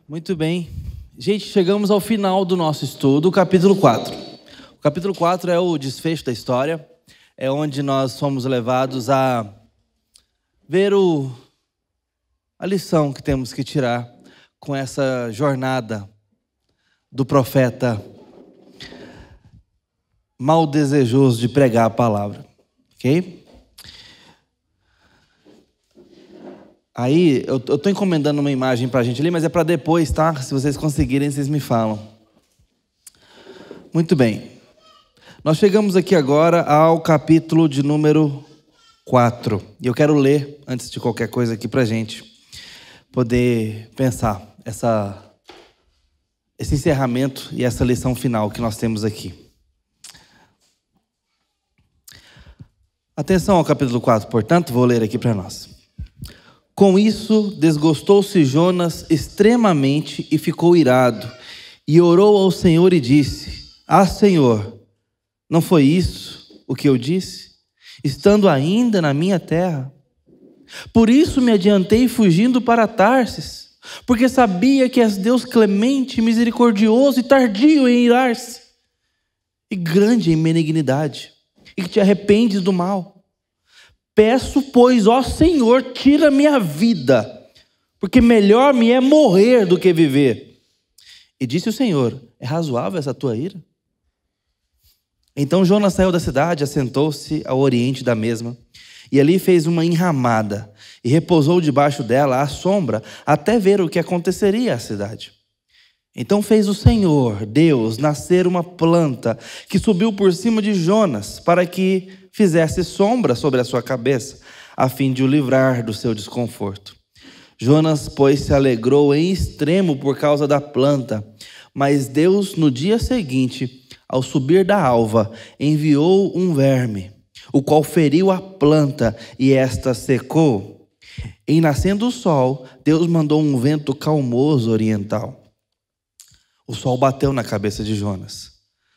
Muito bem. Gente, chegamos ao final do nosso estudo, o capítulo 4. O capítulo 4 é o desfecho da história, é onde nós fomos levados a ver a lição que temos que tirar com essa jornada do profeta mal desejoso de pregar a palavra, ok? Aí, eu estou encomendando uma imagem para a gente ali, mas é para depois, tá? Se vocês conseguirem, vocês me falam. Muito bem. Nós chegamos aqui agora ao capítulo de número 4. E eu quero ler, antes de qualquer coisa aqui para a gente poder pensar esse encerramento e essa lição final que nós temos aqui. Atenção ao capítulo 4, portanto, vou ler aqui para nós. Com isso, desgostou-se Jonas extremamente e ficou irado. E orou ao Senhor e disse: Ah, Senhor, não foi isso o que eu disse, estando ainda na minha terra? Por isso me adiantei fugindo para Tarsis, porque sabia que és Deus clemente, misericordioso e tardio em irar-se, e grande em benignidade, e que te arrependes do mal. Peço, pois, ó Senhor, tira minha vida, porque melhor me é morrer do que viver. E disse o Senhor: É razoável essa tua ira? Então Jonas saiu da cidade, assentou-se ao oriente da mesma, e ali fez uma enramada, e repousou debaixo dela à sombra, até ver o que aconteceria à cidade. Então fez o Senhor, Deus, nascer uma planta, que subiu por cima de Jonas, para que fizesse sombra sobre a sua cabeça, a fim de o livrar do seu desconforto. Jonas, pois, se alegrou em extremo por causa da planta, mas Deus, no dia seguinte, ao subir da alva, enviou um verme, o qual feriu a planta, e esta secou. Em nascendo o sol, Deus mandou um vento calmoso oriental. O sol bateu na cabeça de Jonas,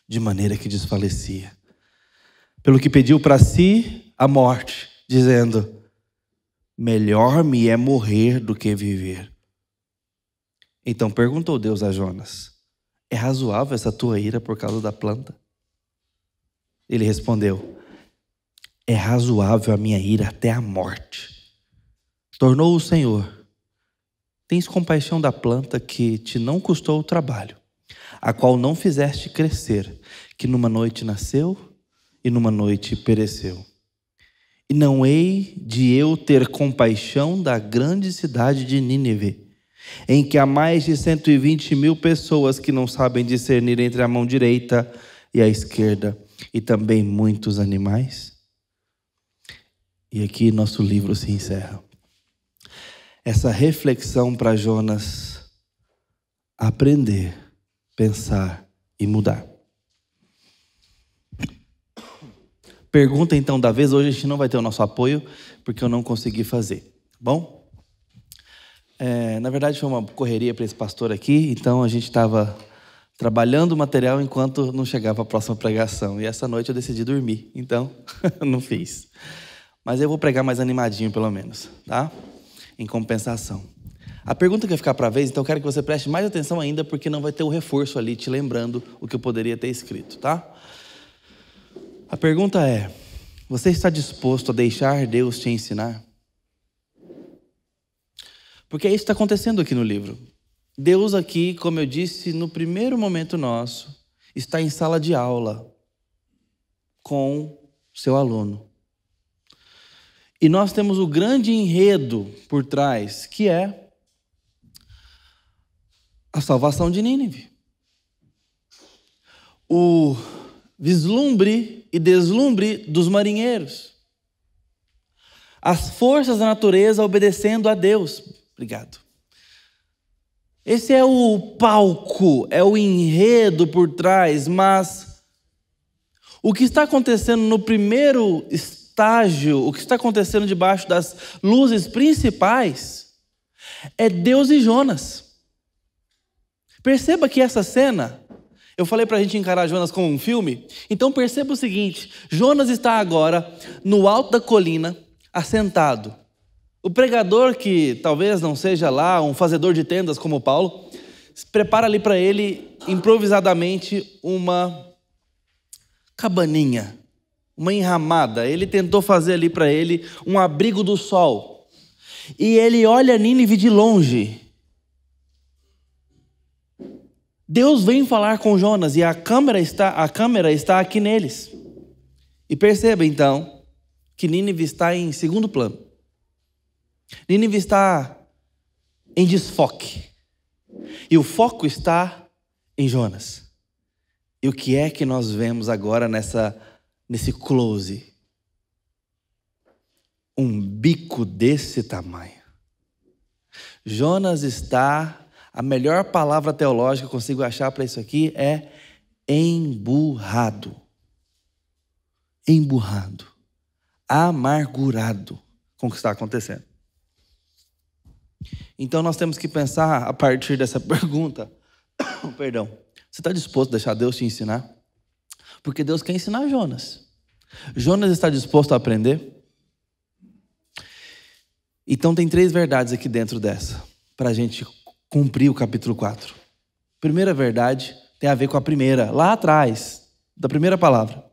de maneira que desfalecia. Pelo que pediu para si a morte, dizendo: Melhor me é morrer do que viver. Então perguntou Deus a Jonas: É razoável essa tua ira por causa da planta? Ele respondeu: É razoável a minha ira até a morte. Tornou o Senhor: Tens compaixão da planta que te não custou o trabalho, a qual não fizeste crescer, que numa noite nasceu e numa noite pereceu. E não hei de eu ter compaixão da grande cidade de Nínive, em que há mais de 120 mil pessoas que não sabem discernir entre a mão direita e a esquerda, e também muitos animais? E aqui nosso livro se encerra. Essa reflexão para Jonas aprender, pensar e mudar. Pergunta então da vez. Hoje a gente não vai ter o nosso apoio, porque eu não consegui fazer, tá bom? Na verdade foi uma correria para esse pastor aqui, então a gente estava trabalhando o material enquanto não chegava a próxima pregação. E essa noite eu decidi dormir, então não fiz. Mas eu vou pregar mais animadinho pelo menos, tá? Em compensação. A pergunta que vai ficar para a vez, então eu quero que você preste mais atenção ainda, porque não vai ter o reforço ali te lembrando o que eu poderia ter escrito, tá? A pergunta é: você está disposto a deixar Deus te ensinar? Porque é isso que está acontecendo aqui no livro. Deus aqui, como eu disse no primeiro momento nosso, está em sala de aula com seu aluno. E nós temos o grande enredo por trás, que é a salvação de Nínive. O vislumbre e deslumbre dos marinheiros. As forças da natureza obedecendo a Deus. Obrigado. Esse é o palco, é o enredo por trás, mas o que está acontecendo no primeiro estágio, o que está acontecendo debaixo das luzes principais, é Deus e Jonas. Perceba que essa cena, eu falei para a gente encarar Jonas como um filme, então perceba o seguinte: Jonas está agora no alto da colina, assentado. O pregador, que talvez não seja lá um fazedor de tendas como Paulo, prepara ali para ele, improvisadamente, uma cabaninha, uma enramada. Ele tentou fazer ali para ele um abrigo do sol. E ele olha Nínive de longe. Deus vem falar com Jonas e a câmera está aqui neles. E perceba então que Nínive está em segundo plano. Nínive está em desfoque. E o foco está em Jonas. E o que é que nós vemos agora nesse close? Um bico desse tamanho. Jonas está... A melhor palavra teológica que eu consigo achar para isso aqui é emburrado. Emburrado. Amargurado com o que está acontecendo. Então nós temos que pensar a partir dessa pergunta. Perdão. Você está disposto a deixar Deus te ensinar? Porque Deus quer ensinar Jonas. Jonas está disposto a aprender? Então tem 3 verdades aqui dentro dessa, para a gente cumprir o capítulo 4. Primeira verdade tem a ver com a primeira, lá atrás, da primeira palavra.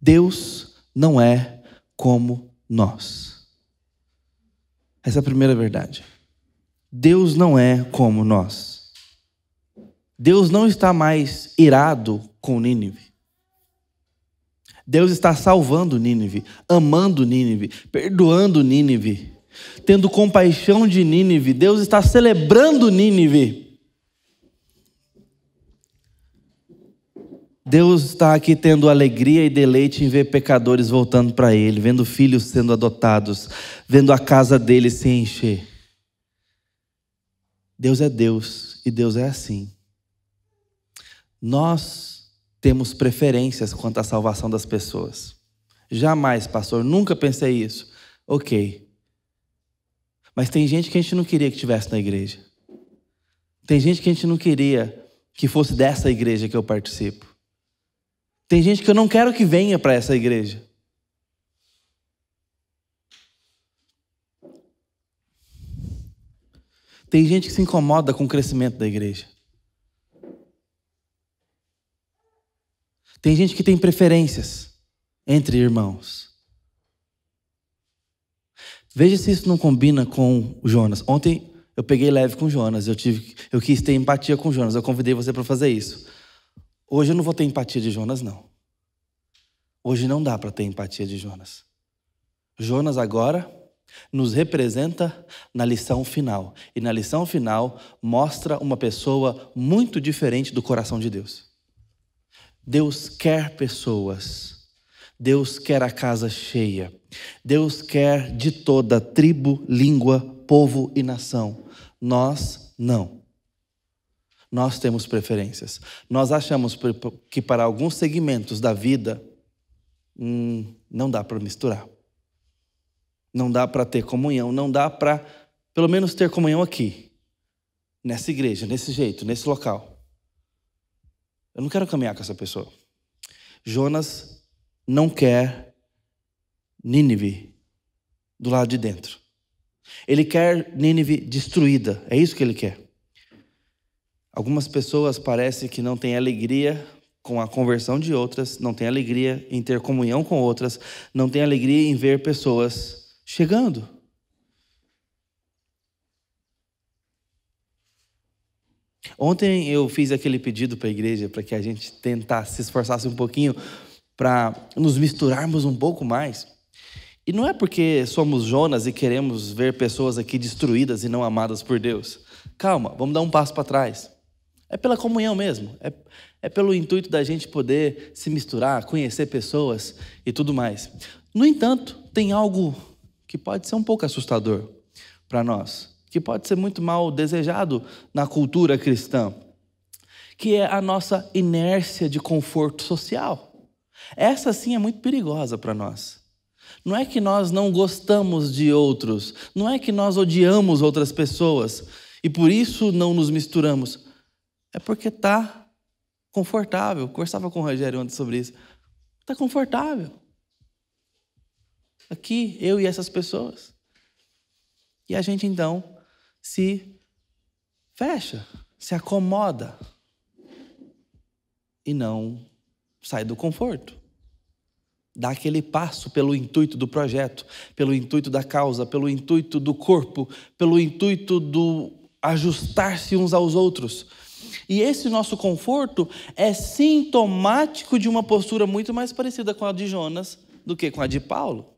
Deus não é como nós. Essa é a primeira verdade. Deus não é como nós. Deus não está mais irado com Nínive. Deus está salvando Nínive, amando Nínive, perdoando Nínive, tendo compaixão de Nínive. Deus está celebrando Nínive. Deus está aqui tendo alegria e deleite em ver pecadores voltando para Ele, vendo filhos sendo adotados, vendo a casa dele se encher. Deus é Deus e Deus é assim. Nós temos preferências quanto à salvação das pessoas. Jamais, pastor, nunca pensei isso. Ok. Mas tem gente que a gente não queria que estivesse na igreja. Tem gente que a gente não queria que fosse dessa igreja que eu participo. Tem gente que eu não quero que venha para essa igreja. Tem gente que se incomoda com o crescimento da igreja. Tem gente que tem preferências entre irmãos. Veja se isso não combina com o Jonas. Ontem eu peguei leve com o Jonas. Eu quis ter empatia com o Jonas. Eu convidei você para fazer isso. Hoje eu não vou ter empatia de Jonas, não. Hoje não dá para ter empatia de Jonas. Jonas agora nos representa na lição final. E na lição final mostra uma pessoa muito diferente do coração de Deus. Deus quer pessoas. Deus quer a casa cheia. Deus quer de toda tribo, língua, povo e nação. Nós não. Nós temos preferências. Nós achamos que para alguns segmentos da vida não dá para misturar. Não dá para ter comunhão. Não dá para, pelo menos, ter comunhão aqui. Nessa igreja, nesse jeito, nesse local. Eu não quero caminhar com essa pessoa. Jonas não quer Nínive do lado de dentro. Ele quer Nínive destruída. É isso que ele quer. Algumas pessoas parecem que não têm alegria com a conversão de outras, não têm alegria em ter comunhão com outras, não têm alegria em ver pessoas chegando. Ontem eu fiz aquele pedido para a igreja para que a gente tentasse, se esforçasse um pouquinho para nos misturarmos um pouco mais. E não é porque somos Jonas e queremos ver pessoas aqui destruídas e não amadas por Deus. Calma, vamos dar um passo para trás. É pela comunhão mesmo. É pelo intuito da gente poder se misturar, conhecer pessoas e tudo mais. No entanto, tem algo que pode ser um pouco assustador para nós, que pode ser muito mal desejado na cultura cristã, que é a nossa inércia de conforto social. Essa sim é muito perigosa para nós. Não é que nós não gostamos de outros, não é que nós odiamos outras pessoas e por isso não nos misturamos. É porque está confortável. Eu conversava com o Rogério ontem sobre isso. Está confortável. Aqui, eu e essas pessoas. E a gente então se fecha, se acomoda e não sai do conforto. Dá aquele passo pelo intuito do projeto, pelo intuito da causa, pelo intuito do corpo, pelo intuito do ajustar-se uns aos outros. E esse nosso conforto é sintomático de uma postura muito mais parecida com a de Jonas do que com a de Paulo,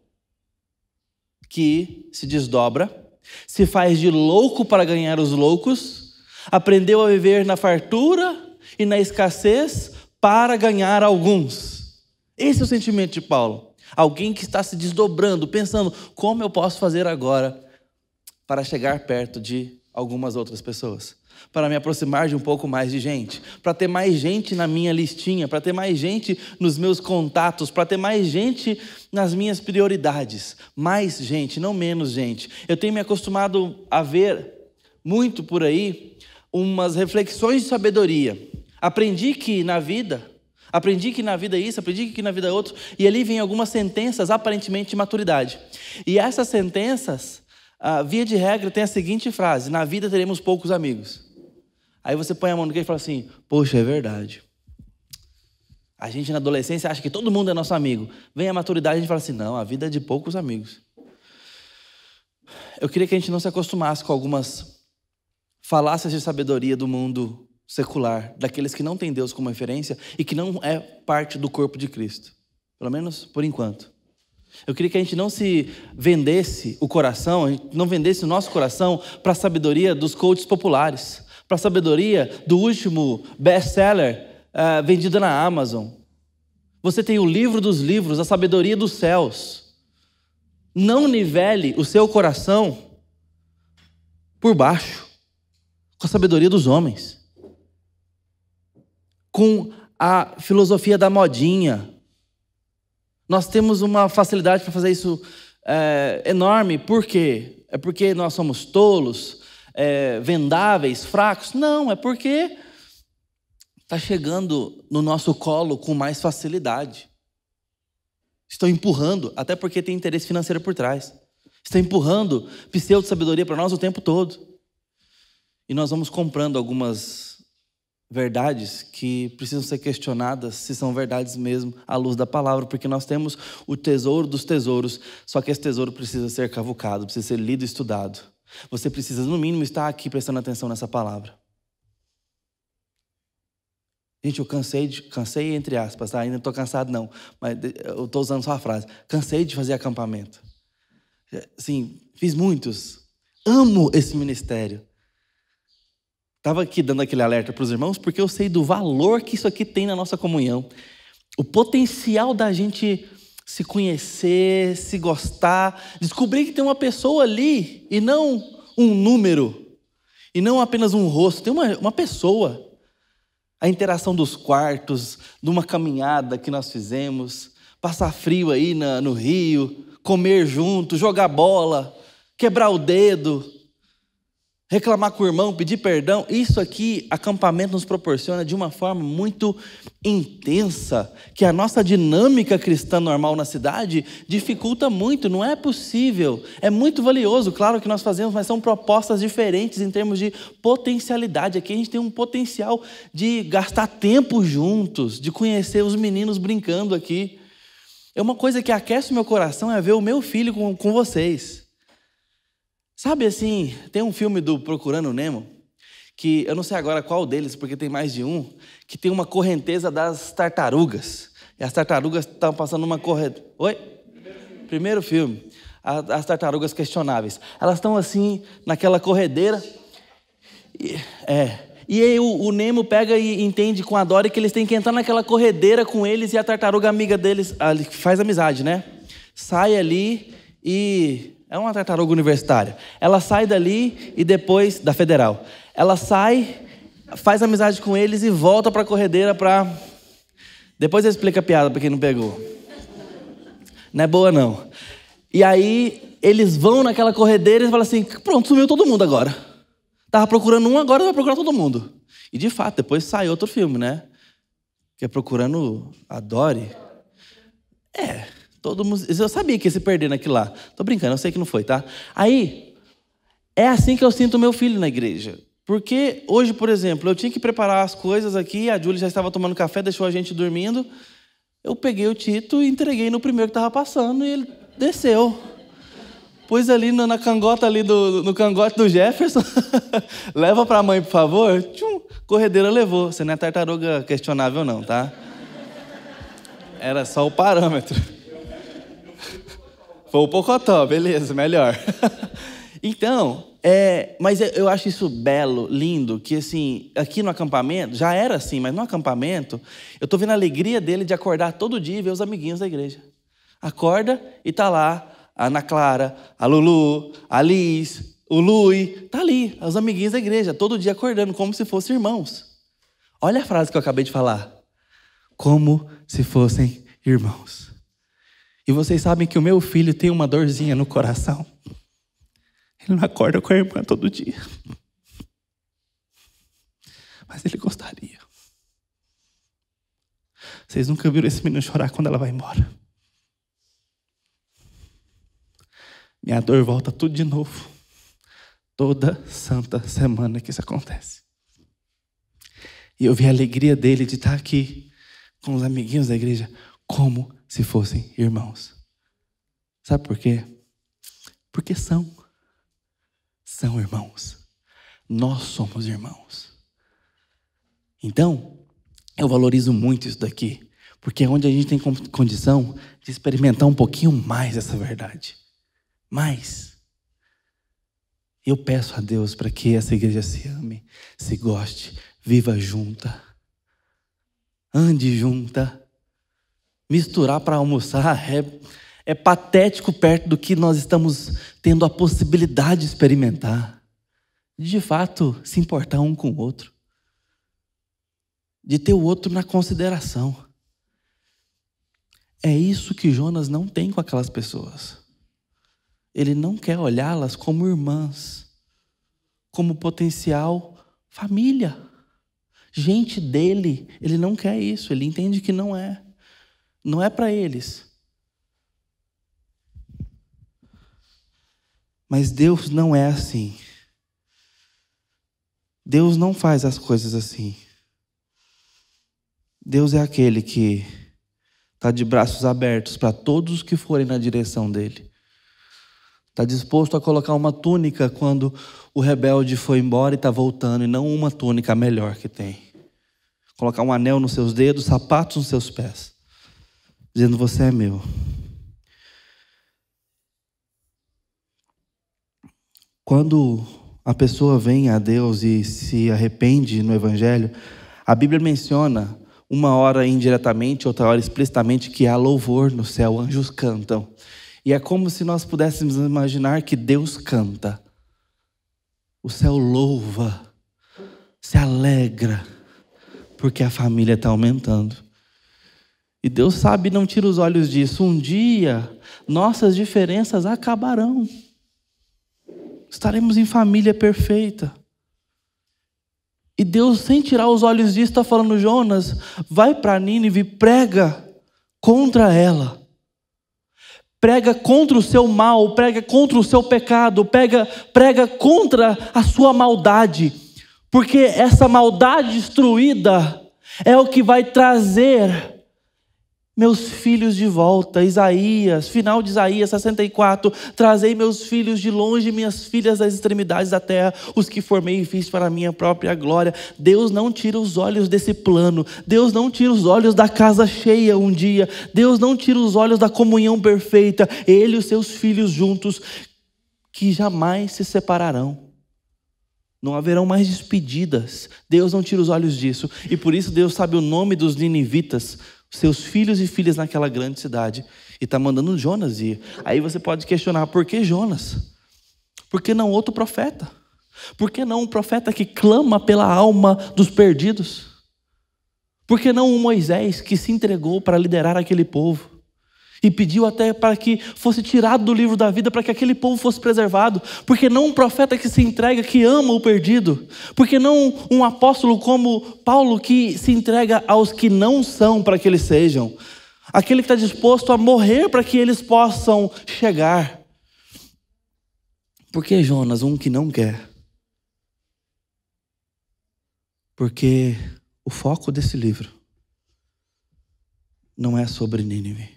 que se desdobra, se faz de louco para ganhar os loucos, aprendeu a viver na fartura e na escassez para ganhar alguns. Esse é o sentimento de Paulo. Alguém que está se desdobrando, pensando, como eu posso fazer agora para chegar perto de algumas outras pessoas? Para me aproximar de um pouco mais de gente, para ter mais gente na minha listinha, para ter mais gente nos meus contatos, para ter mais gente nas minhas prioridades. Mais gente, não menos gente. Eu tenho me acostumado a ver muito por aí umas reflexões de sabedoria. Aprendi que na vida é isso, aprendi que na vida é outro. E ali vem algumas sentenças aparentemente de maturidade. E essas sentenças, via de regra, tem a seguinte frase: na vida teremos poucos amigos. Aí você põe a mão no queixo e fala assim: poxa, é verdade. A gente na adolescência acha que todo mundo é nosso amigo. Vem a maturidade e a gente fala assim: não, a vida é de poucos amigos. Eu queria que a gente não se acostumasse com algumas falácias de sabedoria do mundo secular, daqueles que não têm Deus como referência e que não é parte do corpo de Cristo. Pelo menos por enquanto. Eu queria que a gente não se vendesse o coração, a gente não vendesse o nosso coração para a sabedoria dos coaches populares, para a sabedoria do último best-seller vendido na Amazon. Você tem o livro dos livros, a sabedoria dos céus. Não nivele o seu coração por baixo, com a sabedoria dos homens, com a filosofia da modinha. Nós temos uma facilidade para fazer isso enorme. Por quê? É porque nós somos tolos, vendáveis, fracos? Não, é porque está chegando no nosso colo com mais facilidade. Estão empurrando, até porque tem interesse financeiro por trás. Estão empurrando pseudo-sabedoria para nós o tempo todo. E nós vamos comprando algumas verdades que precisam ser questionadas se são verdades mesmo à luz da palavra, porque nós temos o tesouro dos tesouros, só que esse tesouro precisa ser cavucado, precisa ser lido e estudado. Você precisa, no mínimo, estar aqui prestando atenção nessa palavra. Gente, eu cansei entre aspas, tá? Ainda não estou cansado não, mas eu estou usando só a frase. Cansei de fazer acampamento. Sim, fiz muitos. Amo esse ministério. Estava aqui dando aquele alerta para os irmãos, porque eu sei do valor que isso aqui tem na nossa comunhão. O potencial da gente se conhecer, se gostar, descobrir que tem uma pessoa ali, e não um número, e não apenas um rosto, tem uma pessoa. A interação dos quartos, de uma caminhada que nós fizemos, passar frio aí no Rio, comer junto, jogar bola, quebrar o dedo, reclamar com o irmão, pedir perdão. Isso aqui, acampamento nos proporciona de uma forma muito intensa, que a nossa dinâmica cristã normal na cidade dificulta muito, não é possível. É muito valioso, claro que nós fazemos, mas são propostas diferentes em termos de potencialidade. Aqui a gente tem um potencial de gastar tempo juntos, de conhecer os meninos brincando aqui. É uma coisa que aquece o meu coração, é ver o meu filho com vocês. Sabe assim, tem um filme do Procurando Nemo, que eu não sei agora qual deles, porque tem mais de um, que tem uma correnteza das tartarugas. E as tartarugas estão passando uma correnteza. Oi? Primeiro filme. As tartarugas questionáveis. Elas estão assim, naquela corredeira. E aí o Nemo pega e entende com a Dory que eles têm que entrar naquela corredeira com eles, e a tartaruga amiga deles, faz amizade, né? Sai ali e... É uma tartaruga universitária. Ela sai dali e depois... Da Federal. Ela sai, faz amizade com eles e volta para a corredeira para... Depois eu explico a piada para quem não pegou. Não é boa, não. E aí, eles vão naquela corredeira e falam assim... Pronto, sumiu todo mundo agora. Tava procurando um, agora vai procurar todo mundo. E de fato, depois sai outro filme, né? Que é Procurando a Dory. Todo mundo, eu sabia que ia se perder naquilo lá. Tô brincando, eu sei que não foi, tá? Aí, é assim que eu sinto o meu filho na igreja. Porque hoje, por exemplo, eu tinha que preparar as coisas aqui, a Júlia já estava tomando café, deixou a gente dormindo. Eu peguei o Tito e entreguei no primeiro que estava passando e ele desceu. Pus ali na cangota, ali no cangote do Jefferson. Leva para a mãe, por favor. Tchum, corredeira levou. Você não é tartaruga questionável não, tá? Era só o parâmetro. Foi o pocotó, beleza, melhor. Então, mas eu acho isso belo, lindo, que assim, aqui no acampamento, já era assim, mas no acampamento, eu estou vendo a alegria dele de acordar todo dia e ver os amiguinhos da igreja. Acorda e tá lá a Ana Clara, a Lulu, a Liz, o Lui, tá ali, os amiguinhos da igreja, todo dia acordando, como se fossem irmãos. Olha a frase que eu acabei de falar. Como se fossem irmãos. E vocês sabem que o meu filho tem uma dorzinha no coração. Ele não acorda com a irmã todo dia. Mas ele gostaria. Vocês nunca viram esse menino chorar quando ela vai embora. Minha dor volta tudo de novo. Toda santa semana que isso acontece. E eu vi a alegria dele de estar aqui com os amiguinhos da igreja, como se fossem irmãos. Sabe por quê? Porque são irmãos. Nós somos irmãos. Então, eu valorizo muito isso daqui, porque é onde a gente tem condição de experimentar um pouquinho mais essa verdade. Mas eu peço a Deus para que essa igreja se ame, se goste, viva junta, ande junta. Misturar para almoçar é patético perto do que nós estamos tendo a possibilidade de experimentar. De fato, se importar um com o outro. De ter o outro na consideração. É isso que Jonas não tem com aquelas pessoas. Ele não quer olhá-las como irmãs, como potencial família. Gente dele, ele não quer isso, ele entende que não é. Não é para eles. Mas Deus não é assim. Deus não faz as coisas assim. Deus é aquele que está de braços abertos para todos que forem na direção dele. Está disposto a colocar uma túnica quando o rebelde foi embora e está voltando, e não uma túnica melhor que tem. Colocar um anel nos seus dedos, sapatos nos seus pés, dizendo: você é meu. Quando a pessoa vem a Deus e se arrepende no Evangelho, a Bíblia menciona, uma hora indiretamente, outra hora explicitamente, que há louvor no céu, anjos cantam. E é como se nós pudéssemos imaginar que Deus canta. O céu louva, se alegra, porque a família está aumentando. E Deus sabe, não tira os olhos disso. Um dia, nossas diferenças acabarão. Estaremos em família perfeita. E Deus, sem tirar os olhos disso, está falando: Jonas, vai para Nínive, prega contra ela. Prega contra o seu mal, prega contra o seu pecado, prega contra a sua maldade. Porque essa maldade destruída é o que vai trazer meus filhos de volta. Isaías, final de Isaías 64. Trazei meus filhos de longe, minhas filhas das extremidades da terra, os que formei e fiz para a minha própria glória. Deus não tira os olhos desse plano. Deus não tira os olhos da casa cheia um dia. Deus não tira os olhos da comunhão perfeita. Ele e os seus filhos juntos, que jamais se separarão. Não haverão mais despedidas. Deus não tira os olhos disso. E por isso Deus sabe o nome dos ninivitas, seus filhos e filhas naquela grande cidade, e está mandando Jonas ir. Aí você pode questionar: por que Jonas? Por que não outro profeta? Por que não um profeta que clama pela alma dos perdidos? Por que não um Moisés que se entregou para liderar aquele povo e pediu até para que fosse tirado do livro da vida, para que aquele povo fosse preservado? Por que não um profeta que se entrega, que ama o perdido? Por que não um apóstolo como Paulo, que se entrega aos que não são para que eles sejam? Aquele que está disposto a morrer para que eles possam chegar. Por que Jonas, um que não quer? Porque o foco desse livro não é sobre Nínive.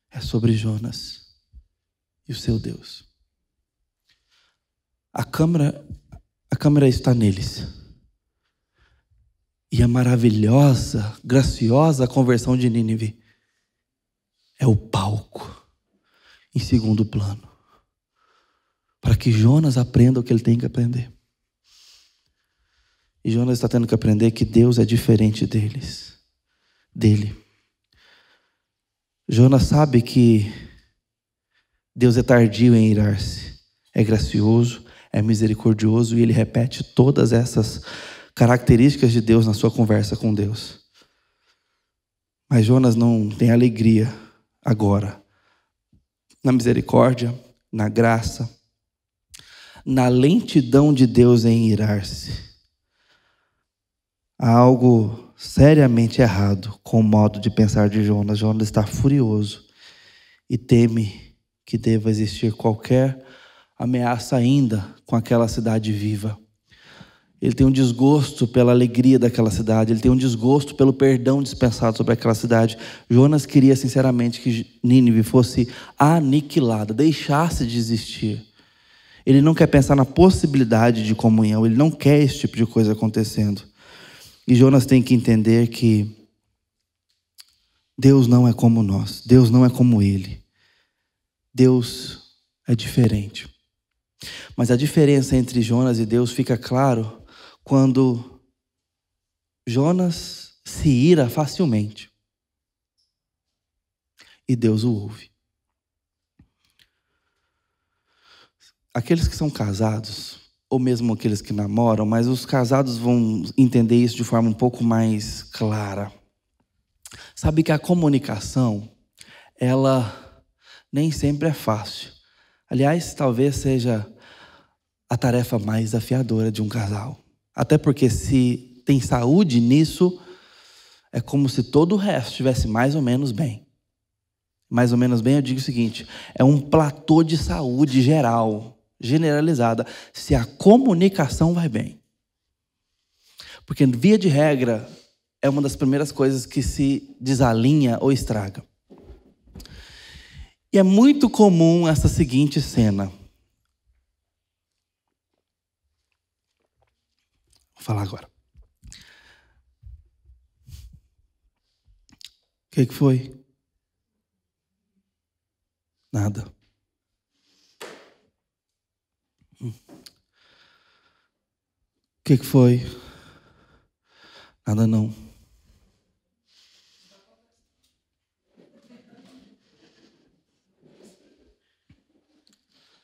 É sobre Jonas e o seu Deus. A câmera está neles. E a maravilhosa, graciosa conversão de Nínive é o palco em segundo plano, para que Jonas aprenda o que ele tem que aprender. E Jonas está tendo que aprender que Deus é diferente dele. Jonas sabe que Deus é tardio em irar-se, é gracioso, é misericordioso, e ele repete todas essas características de Deus na sua conversa com Deus. Mas Jonas não tem alegria agora na misericórdia, na graça, na lentidão de Deus em irar-se. Há algo seriamente errado com o modo de pensar de Jonas. Jonas está furioso e teme que deva existir qualquer ameaça ainda com aquela cidade viva. Ele tem um desgosto pela alegria daquela cidade. Ele tem um desgosto pelo perdão dispensado sobre aquela cidade. Jonas queria sinceramente que Nínive fosse aniquilada, deixasse de existir. Ele não quer pensar na possibilidade de comunhão. Ele não quer esse tipo de coisa acontecendo. E Jonas tem que entender que Deus não é como nós. Deus não é como ele. Deus é diferente. Mas a diferença entre Jonas e Deus fica claro quando Jonas se ira facilmente e Deus o ouve. Aqueles que são casados, ou mesmo aqueles que namoram, mas os casados vão entender isso de forma um pouco mais clara. Sabe que a comunicação, ela nem sempre é fácil. Aliás, talvez seja a tarefa mais desafiadora de um casal. Até porque se tem saúde nisso, é como se todo o resto estivesse mais ou menos bem. Mais ou menos bem, eu digo o seguinte, é um platô de saúde geral, generalizada, se a comunicação vai bem. Porque, via de regra, é uma das primeiras coisas que se desalinha ou estraga. E é muito comum essa seguinte cena. Vou falar agora. O que foi? Nada. O que foi? Nada não.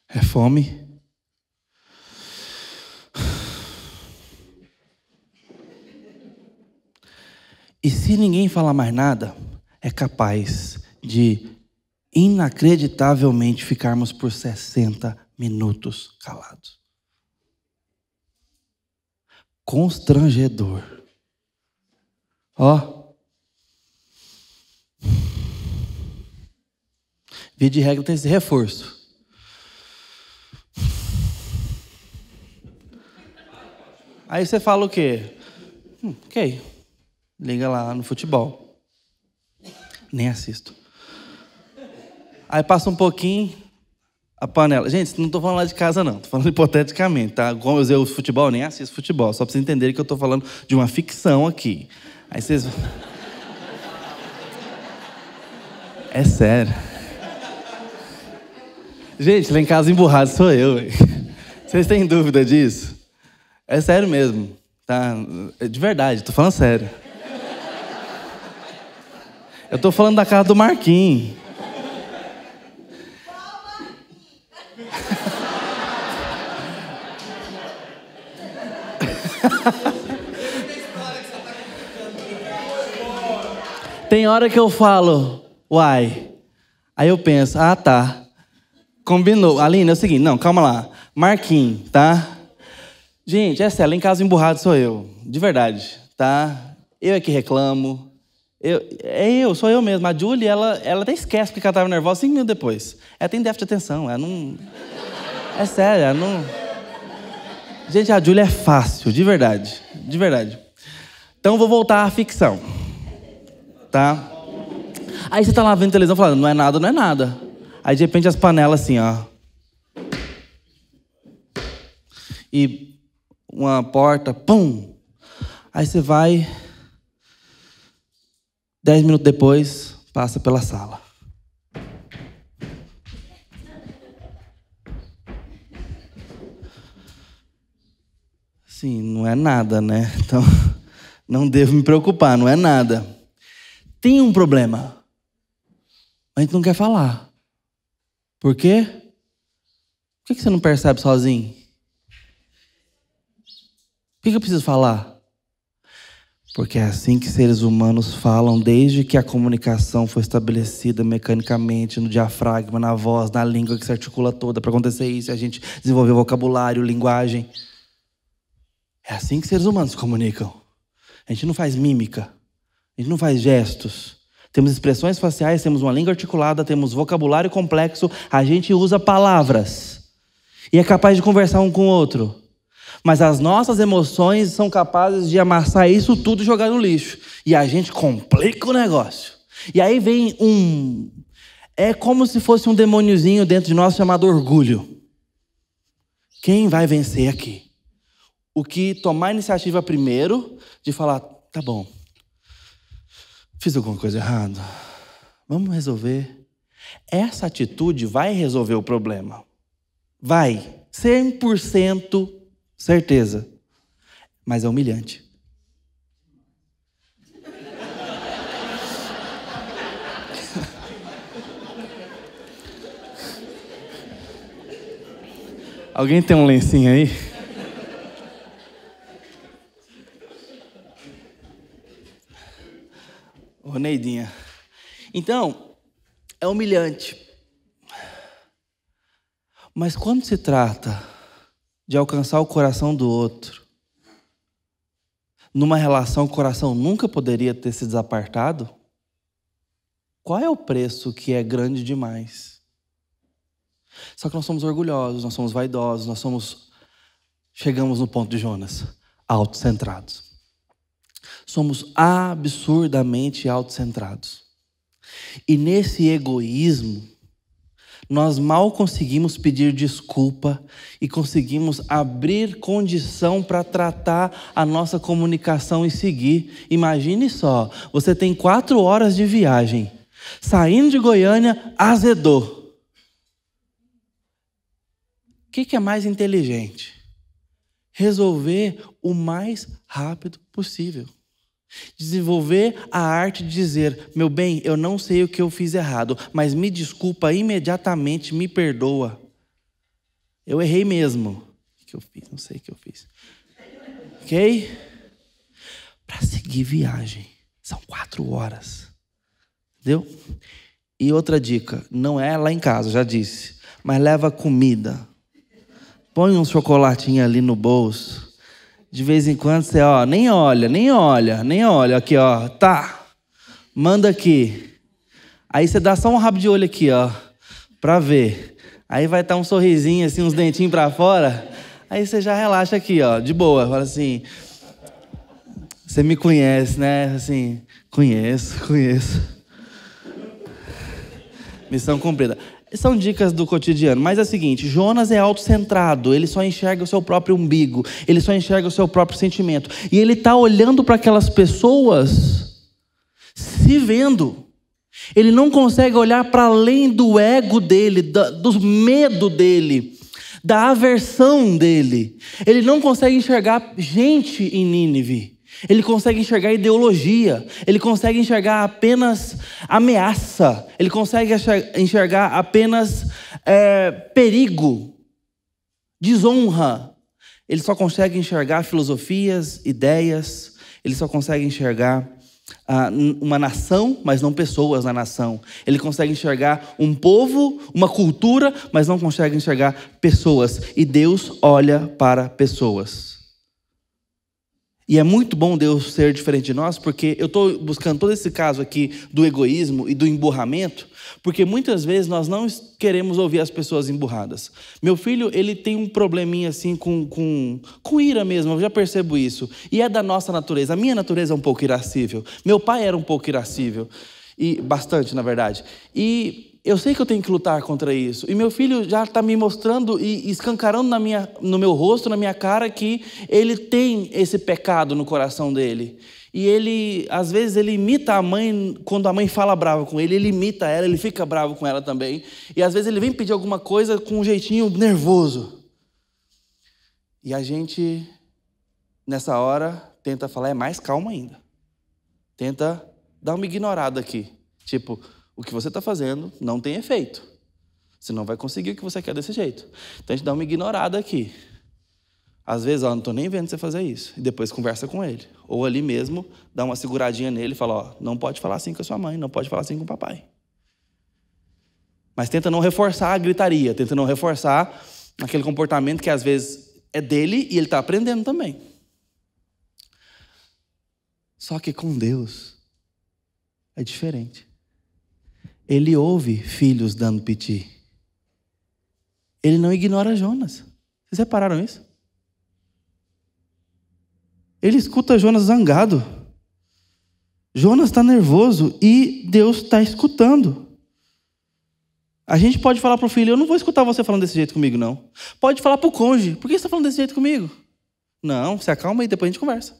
É fome? E se ninguém falar mais nada, é capaz de inacreditavelmente ficarmos por 60 minutos calados. Constrangedor. Ó. Via de regra tem esse reforço. Aí você fala o quê? Ok. Liga lá no futebol. Nem assisto. Aí passa um pouquinho, a panela. Gente, não estou falando lá de casa, não. Estou falando hipoteticamente, tá? Como eu usei o futebol, nem assisto futebol. Só para vocês entenderem que eu estou falando de uma ficção aqui. Aí vocês... É sério. Gente, lá em casa emburrado sou eu. Vocês têm dúvida disso? É sério mesmo, tá? De verdade, estou falando sério. Eu estou falando da casa do Marquinhos. Tem hora que eu falo, uai. Aí eu penso, ah, tá. Combinou. Aline, é o seguinte, não, calma lá. Marquinhos, tá? Gente, é sério, lá em casa emburrado sou eu. De verdade, tá? Eu é que reclamo. Sou eu mesmo. A Julie, ela até esquece porque ela estava nervosa 5 minutos depois. Ela tem déficit de atenção, ela não... É sério, ela não... Gente, a Júlia é fácil, de verdade. De verdade. Então, vou voltar à ficção. Tá? Aí você tá lá vendo televisão falando, não é nada, não é nada. Aí, de repente, as panelas assim, ó. E uma porta, pum. Aí você vai... 10 minutos depois, passa pela sala. Sim, não é nada, né? Então, não devo me preocupar, não é nada. Tem um problema. A gente não quer falar. Por quê? Por que você não percebe sozinho? Por que eu preciso falar? Porque é assim que seres humanos falam desde que a comunicação foi estabelecida mecanicamente no diafragma, na voz, na língua que se articula toda para acontecer isso. A gente desenvolveu vocabulário, linguagem. É assim que seres humanos se comunicam. A gente não faz mímica. A gente não faz gestos. Temos expressões faciais, temos uma língua articulada, temos vocabulário complexo. A gente usa palavras. E é capaz de conversar um com o outro. Mas as nossas emoções são capazes de amassar isso tudo e jogar no lixo. E a gente complica o negócio. E aí vem É como se fosse um demôniozinho dentro de nós chamado orgulho. Quem vai vencer aqui? O que tomar a iniciativa primeiro de falar, tá bom, fiz alguma coisa errada, vamos resolver. Essa atitude vai resolver o problema. Vai, 100% certeza. Mas é humilhante. Alguém tem um lencinho aí? Ô, Neidinha. Então, é humilhante. Mas quando se trata de alcançar o coração do outro, numa relação o coração nunca poderia ter se desapartado, qual é o preço que é grande demais? Só que nós somos orgulhosos, nós somos vaidosos, chegamos no ponto de Jonas, autocentrados. Somos absurdamente autocentrados. E nesse egoísmo, nós mal conseguimos pedir desculpa e conseguimos abrir condição para tratar a nossa comunicação e seguir. Imagine só, você tem 4 horas de viagem, saindo de Goiânia, azedou. O que é mais inteligente? Resolver o mais rápido possível. Desenvolver a arte de dizer, meu bem, eu não sei o que eu fiz errado, mas me desculpa imediatamente, me perdoa. Eu errei mesmo. O que eu fiz? Não sei o que eu fiz. Ok? Para seguir viagem. São 4 horas. Entendeu? E outra dica, não é lá em casa, já disse, mas leva comida. Põe um chocolatinho ali no bolso. De vez em quando você, nem olha. Aqui, tá. Manda aqui. Aí você dá só um rabo de olho aqui, pra ver. Aí vai estar um sorrisinho, assim, uns dentinhos pra fora. Aí você já relaxa aqui, de boa. Fala assim, você me conhece, né? Assim, conheço. Missão cumprida. São dicas do cotidiano, mas é o seguinte, Jonas é autocentrado, ele só enxerga o seu próprio umbigo, ele só enxerga o seu próprio sentimento. E ele está olhando para aquelas pessoas, se vendo. Ele não consegue olhar para além do ego dele, do medo dele, da aversão dele. Ele não consegue enxergar gente em Nínive. Ele consegue enxergar ideologia, ele consegue enxergar apenas ameaça, ele consegue enxergar apenas perigo, desonra. Ele só consegue enxergar filosofias, ideias, ele só consegue enxergar uma nação, mas não pessoas na nação. Ele consegue enxergar um povo, uma cultura, mas não consegue enxergar pessoas. E Deus olha para pessoas. E é muito bom Deus ser diferente de nós, porque eu estou buscando todo esse caso aqui do egoísmo e do emburramento, porque muitas vezes nós não queremos ouvir as pessoas emburradas. Meu filho, ele tem um probleminha assim com ira mesmo, eu já percebo isso. E é da nossa natureza. A minha natureza é um pouco irascível. Meu pai era um pouco irascível, e bastante, na verdade. E eu sei que eu tenho que lutar contra isso. E meu filho já está me mostrando e escancarando no meu rosto, na minha cara, que ele tem esse pecado no coração dele. E ele, às vezes, ele imita a mãe, quando a mãe fala bravo com ele, ele imita ela, ele fica bravo com ela também. E às vezes ele vem pedir alguma coisa com um jeitinho nervoso. E a gente, nessa hora, tenta falar, é mais calmo ainda. Tenta dar uma ignorada aqui. Tipo, o que você está fazendo não tem efeito. Você não vai conseguir o que você quer desse jeito. Então a gente dá uma ignorada aqui. Às vezes, não estou nem vendo você fazer isso. E depois conversa com ele. Ou ali mesmo, dá uma seguradinha nele e fala, não pode falar assim com a sua mãe, não pode falar assim com o papai. Mas tenta não reforçar a gritaria, tenta não reforçar aquele comportamento que às vezes é dele e ele está aprendendo também. Só que com Deus é diferente. Ele ouve filhos dando piti. Ele não ignora Jonas. Vocês repararam isso? Ele escuta Jonas zangado. Jonas está nervoso e Deus está escutando. A gente pode falar para o filho, eu não vou escutar você falando desse jeito comigo, não. Pode falar para o cônjuge, por que você está falando desse jeito comigo? Não, se acalma aí, depois a gente conversa.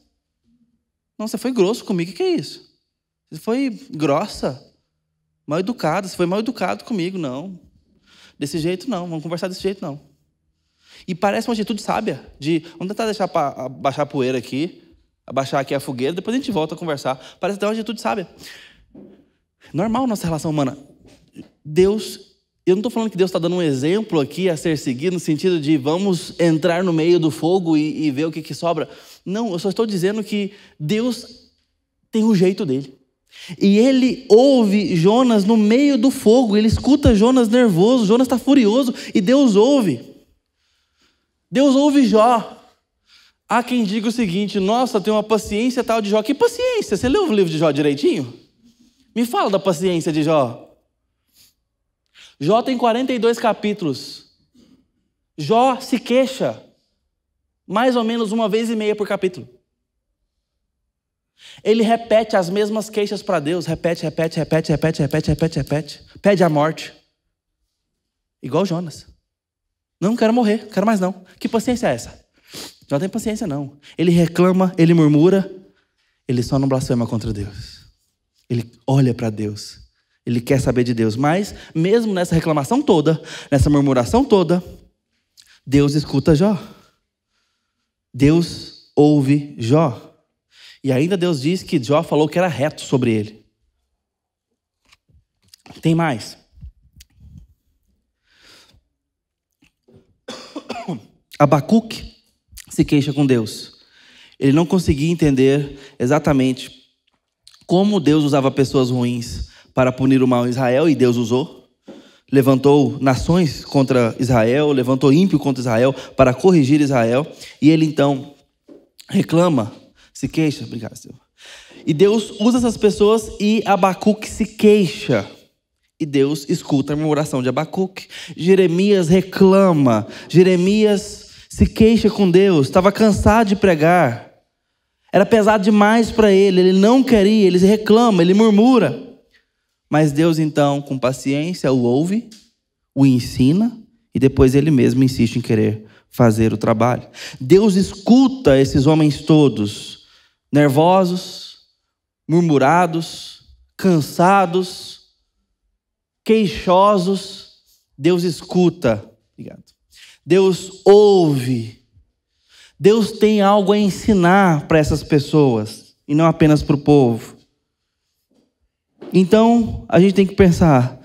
Não, você foi grosso comigo, o que é isso? Você foi grossa, mal educada, você foi mal educado comigo, não. Desse jeito não, vamos conversar desse jeito não. E parece uma atitude sábia, de vamos tentar deixar abaixar a poeira aqui, abaixar aqui a fogueira, depois a gente volta a conversar. Parece até uma atitude sábia. Normal nossa relação humana. Deus, eu não estou falando que Deus está dando um exemplo aqui a ser seguido, no sentido de vamos entrar no meio do fogo e ver o que sobra. Não, eu só estou dizendo que Deus tem o jeito dele. E ele ouve Jonas no meio do fogo, ele escuta Jonas nervoso, Jonas está furioso e Deus ouve. Deus ouve Jó. Há quem diga o seguinte, nossa, tem uma paciência tal de Jó. Que paciência? Você leu o livro de Jó direitinho? Me fala da paciência de Jó. Jó tem 42 capítulos. Jó se queixa mais ou menos 1,5 por capítulo. Ele repete as mesmas queixas para Deus. Repete. Pede a morte. Igual Jonas. Não quero morrer, não quero mais não. Que paciência é essa? Não tem paciência não. Ele reclama, ele murmura. Ele só não blasfema contra Deus. Ele olha para Deus. Ele quer saber de Deus. Mas mesmo nessa reclamação toda, nessa murmuração toda, Deus escuta Jó. Deus ouve Jó. E ainda Deus diz que Jó falou que era reto sobre ele. Tem mais. Abacuque se queixa com Deus. Ele não conseguia entender exatamente como Deus usava pessoas ruins para punir o mal em Israel, e Deus usou. Levantou nações contra Israel, levantou ímpio contra Israel para corrigir Israel. E ele então reclama, se queixa. Obrigado, Senhor. E Deus usa essas pessoas e Abacuque se queixa. E Deus escuta a murmuração de Abacuque. Jeremias reclama. Jeremias se queixa com Deus. Estava cansado de pregar. Era pesado demais para ele. Ele não queria, ele reclama, ele murmura. Mas Deus então, com paciência, o ouve, o ensina. E depois ele mesmo insiste em querer fazer o trabalho. Deus escuta esses homens todos, nervosos, murmurados, cansados, queixosos. Deus escuta. Obrigado. Deus ouve. Deus tem algo a ensinar para essas pessoas e não apenas para o povo. Então, a gente tem que pensar,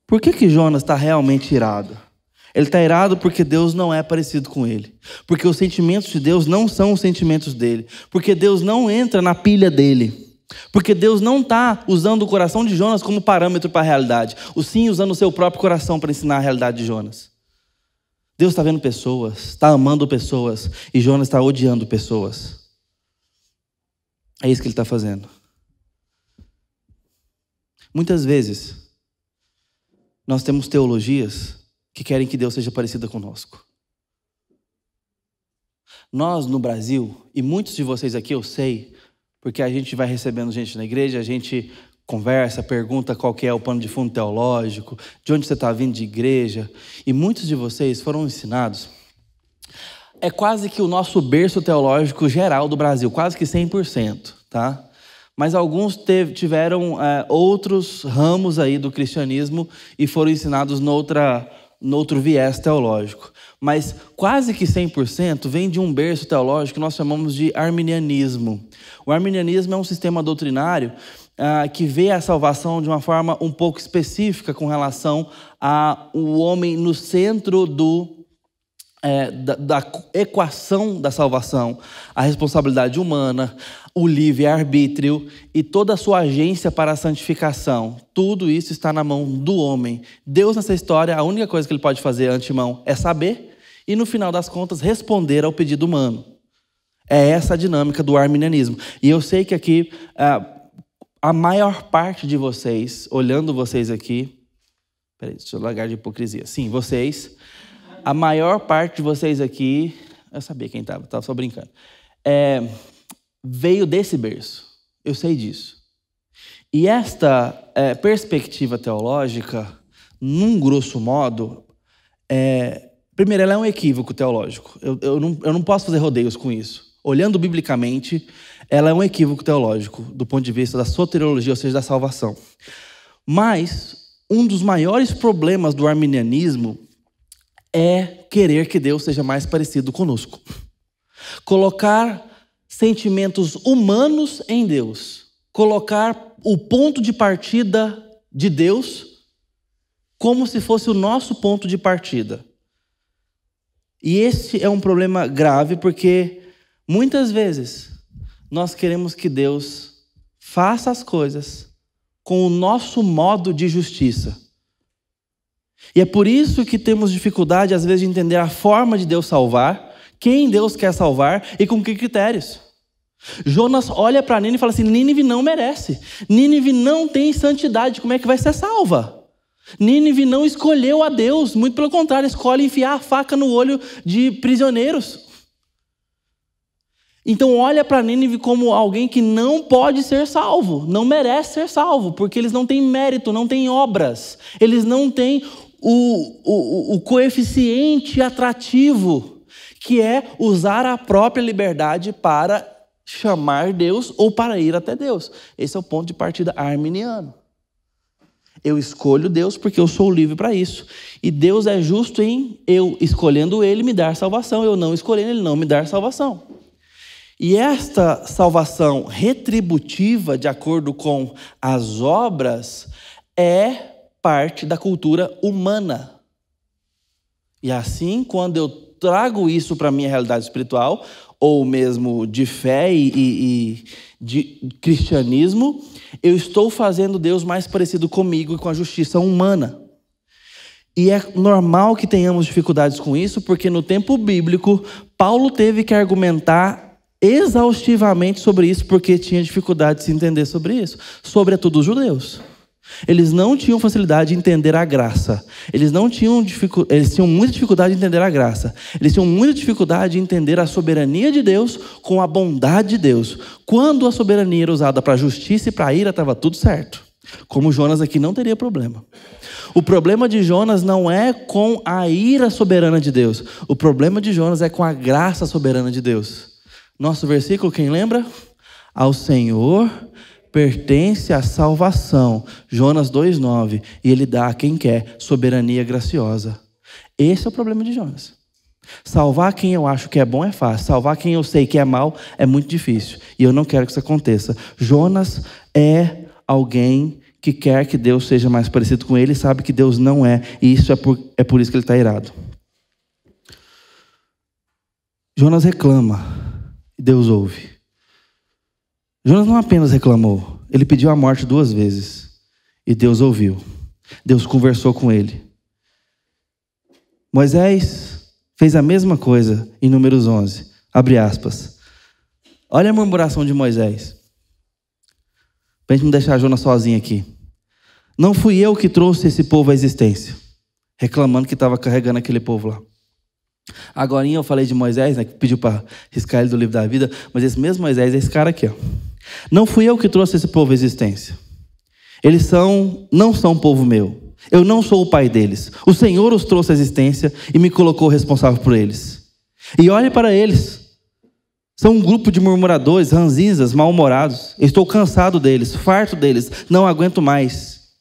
por que Jonas está realmente irado? Ele está irado porque Deus não é parecido com ele. Porque os sentimentos de Deus não são os sentimentos dele. Porque Deus não entra na pilha dele. Porque Deus não está usando o coração de Jonas como parâmetro para a realidade. Ou sim usando o seu próprio coração para ensinar a realidade de Jonas. Deus está vendo pessoas, está amando pessoas. E Jonas está odiando pessoas. É isso que ele está fazendo. Muitas vezes, nós temos teologias que querem que Deus seja parecida conosco. Nós, no Brasil, e muitos de vocês aqui eu sei, porque a gente vai recebendo gente na igreja, a gente conversa, pergunta qual que é o pano de fundo teológico, de onde você está vindo de igreja, e muitos de vocês foram ensinados. É quase que o nosso berço teológico geral do Brasil, quase que 100%, tá? Mas alguns tiveram outros ramos aí do cristianismo e foram ensinados no outro viés teológico. Mas quase que 100% vem de um berço teológico que nós chamamos de arminianismo. O arminianismo é um sistema doutrinário que vê a salvação de uma forma um pouco específica com relação ao homem no centro da equação da salvação, a responsabilidade humana, o livre-arbítrio e toda a sua agência para a santificação. Tudo isso está na mão do homem. Deus, nessa história, a única coisa que ele pode fazer antemão é saber e, no final das contas, responder ao pedido humano. É essa a dinâmica do arminianismo. E eu sei que aqui, a maior parte de vocês, olhando vocês aqui... Peraí, deixa eu largar de hipocrisia. Sim, vocês... A maior parte de vocês aqui, eu sabia quem estava só brincando, veio desse berço, eu sei disso. E esta perspectiva teológica, num grosso modo, primeiro, ela é um equívoco teológico. Eu não posso fazer rodeios com isso. Olhando biblicamente, ela é um equívoco teológico, do ponto de vista da soteriologia, ou seja, da salvação. Mas, um dos maiores problemas do arminianismo é querer que Deus seja mais parecido conosco. Colocar sentimentos humanos em Deus. Colocar o ponto de partida de Deus como se fosse o nosso ponto de partida. E esse é um problema grave porque muitas vezes nós queremos que Deus faça as coisas com o nosso modo de justiça. E é por isso que temos dificuldade, às vezes, de entender a forma de Deus salvar, quem Deus quer salvar e com que critérios. Jonas olha para Nínive e fala assim, Nínive não merece. Nínive não tem santidade, como é que vai ser salva? Nínive não escolheu a Deus, muito pelo contrário, escolhe enfiar a faca no olho de prisioneiros. Então olha para Nínive como alguém que não pode ser salvo, não merece ser salvo, porque eles não têm mérito, não têm obras, eles não têm o coeficiente atrativo, que é usar a própria liberdade para chamar Deus ou para ir até Deus. Esse é o ponto de partida arminiano. Eu escolho Deus porque eu sou livre para isso. E Deus é justo em eu, escolhendo Ele, me dar salvação. Eu não escolhendo Ele, não me dar salvação. E esta salvação retributiva, de acordo com as obras, é parte da cultura humana. E assim, quando eu trago isso para a minha realidade espiritual, ou mesmo de fé e de cristianismo, eu estou fazendo Deus mais parecido comigo e com a justiça humana. E é normal que tenhamos dificuldades com isso, porque no tempo bíblico, Paulo teve que argumentar exaustivamente sobre isso, porque tinha dificuldade de se entender sobre isso, sobretudo os judeus. Eles não tinham facilidade de entender a graça. Eles tinham muita dificuldade de entender a graça. Eles tinham muita dificuldade de entender a soberania de Deus com a bondade de Deus. Quando a soberania era usada para a justiça e para a ira, estava tudo certo. Como Jonas aqui não teria problema. O problema de Jonas não é com a ira soberana de Deus. O problema de Jonas é com a graça soberana de Deus. Nosso versículo, quem lembra? Ao Senhor pertence a salvação. Jonas 2,9. E Ele dá a quem quer soberania graciosa. Esse é o problema de Jonas. Salvar quem eu acho que é bom é fácil. Salvar quem eu sei que é mal é muito difícil. E eu não quero que isso aconteça. Jonas é alguém que quer que Deus seja mais parecido com ele e sabe que Deus não é. E isso é por isso que ele está irado. Jonas reclama. E Deus ouve. Jonas não apenas reclamou, ele pediu a morte 2 vezes. E Deus ouviu. Deus conversou com ele. Moisés fez a mesma coisa em Números 11. Abre aspas. Olha a murmuração de Moisés. Para a gente não deixar a Jonas sozinha aqui. Não fui eu que trouxe esse povo à existência. Reclamando que estava carregando aquele povo lá. Agora eu falei de Moisés, né, que pediu para riscar ele do livro da vida. Mas esse mesmo Moisés é esse cara aqui. Ó. Não fui eu que trouxe esse povo à existência. Eles não são povo meu. Eu não sou o pai deles. O Senhor os trouxe à existência e me colocou responsável por eles. E olhe para eles. São um grupo de murmuradores, ranzinzas, mal-humorados. Estou cansado deles, farto deles, não aguento mais.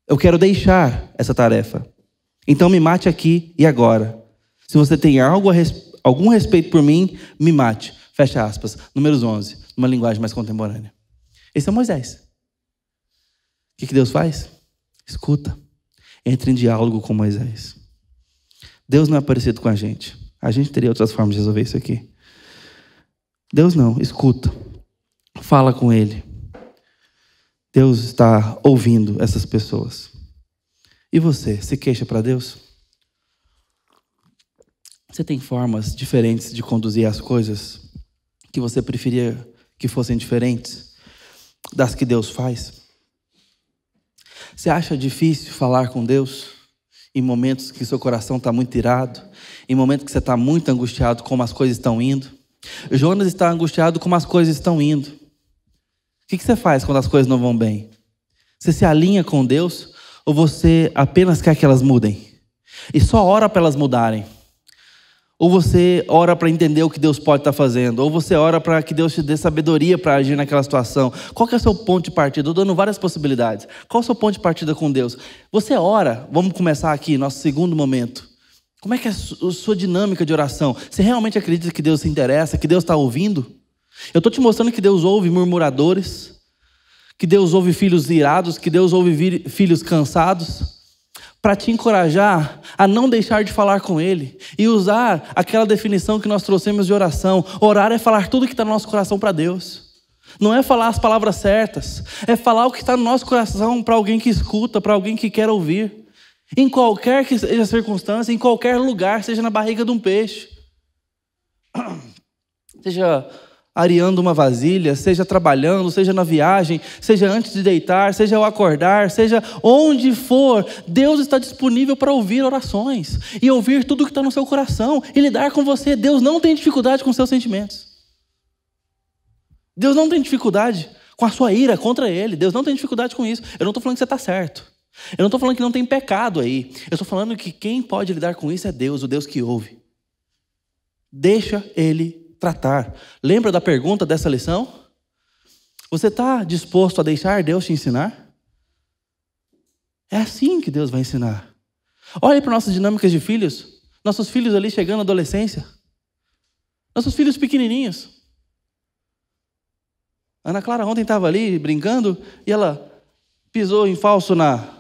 Eu quero deixar essa tarefa. Então me mate aqui e agora. Se você tem algum respeito por mim, me mate. Fecha aspas. Números 11, numa linguagem mais contemporânea. Esse é Moisés. O que Deus faz? Escuta. Entre em diálogo com Moisés. Deus não é parecido com a gente. A gente teria outras formas de resolver isso aqui. Deus não, escuta. Fala com Ele. Deus está ouvindo essas pessoas. E você, se queixa para Deus? Você tem formas diferentes de conduzir as coisas que você preferia que fossem diferentes das que Deus faz? Você acha difícil falar com Deus em momentos que seu coração está muito irado, em momentos que você está muito angustiado como as coisas estão indo? Jonas está angustiado como as coisas estão indo. O que você faz quando as coisas não vão bem? Você se alinha com Deus ou você apenas quer que elas mudem? E só ora para elas mudarem? Ou você ora para entender o que Deus pode estar fazendo? Ou você ora para que Deus te dê sabedoria para agir naquela situação? Qual que é o seu ponto de partida? Estou dando várias possibilidades. Qual é o seu ponto de partida com Deus? Você ora, vamos começar aqui, nosso segundo momento. Como é que é a sua dinâmica de oração? Você realmente acredita que Deus se interessa, que Deus está ouvindo? Eu estou te mostrando que Deus ouve murmuradores, que Deus ouve filhos irados, que Deus ouve filhos cansados, para te encorajar a não deixar de falar com Ele e usar aquela definição que nós trouxemos de oração. Orar é falar tudo que está no nosso coração para Deus. Não é falar as palavras certas, é falar o que está no nosso coração para alguém que escuta, para alguém que quer ouvir. Em qualquer que seja a circunstância, em qualquer lugar, seja na barriga de um peixe, seja areando uma vasilha, seja trabalhando, seja na viagem, seja antes de deitar, seja ao acordar, seja onde for, Deus está disponível para ouvir orações e ouvir tudo que está no seu coração e lidar com você. Deus não tem dificuldade com seus sentimentos. Deus não tem dificuldade com a sua ira contra Ele. Deus não tem dificuldade com isso. Eu não estou falando que você está certo. Eu não estou falando que não tem pecado aí. Eu estou falando que quem pode lidar com isso é Deus, o Deus que ouve. Deixa Ele tratar. Lembra da pergunta dessa lição? Você está disposto a deixar Deus te ensinar? É assim que Deus vai ensinar. Olhe para nossas dinâmicas de filhos. Nossos filhos ali chegando à adolescência. Nossos filhos pequenininhos. Ana Clara ontem estava ali brincando e ela pisou em falso na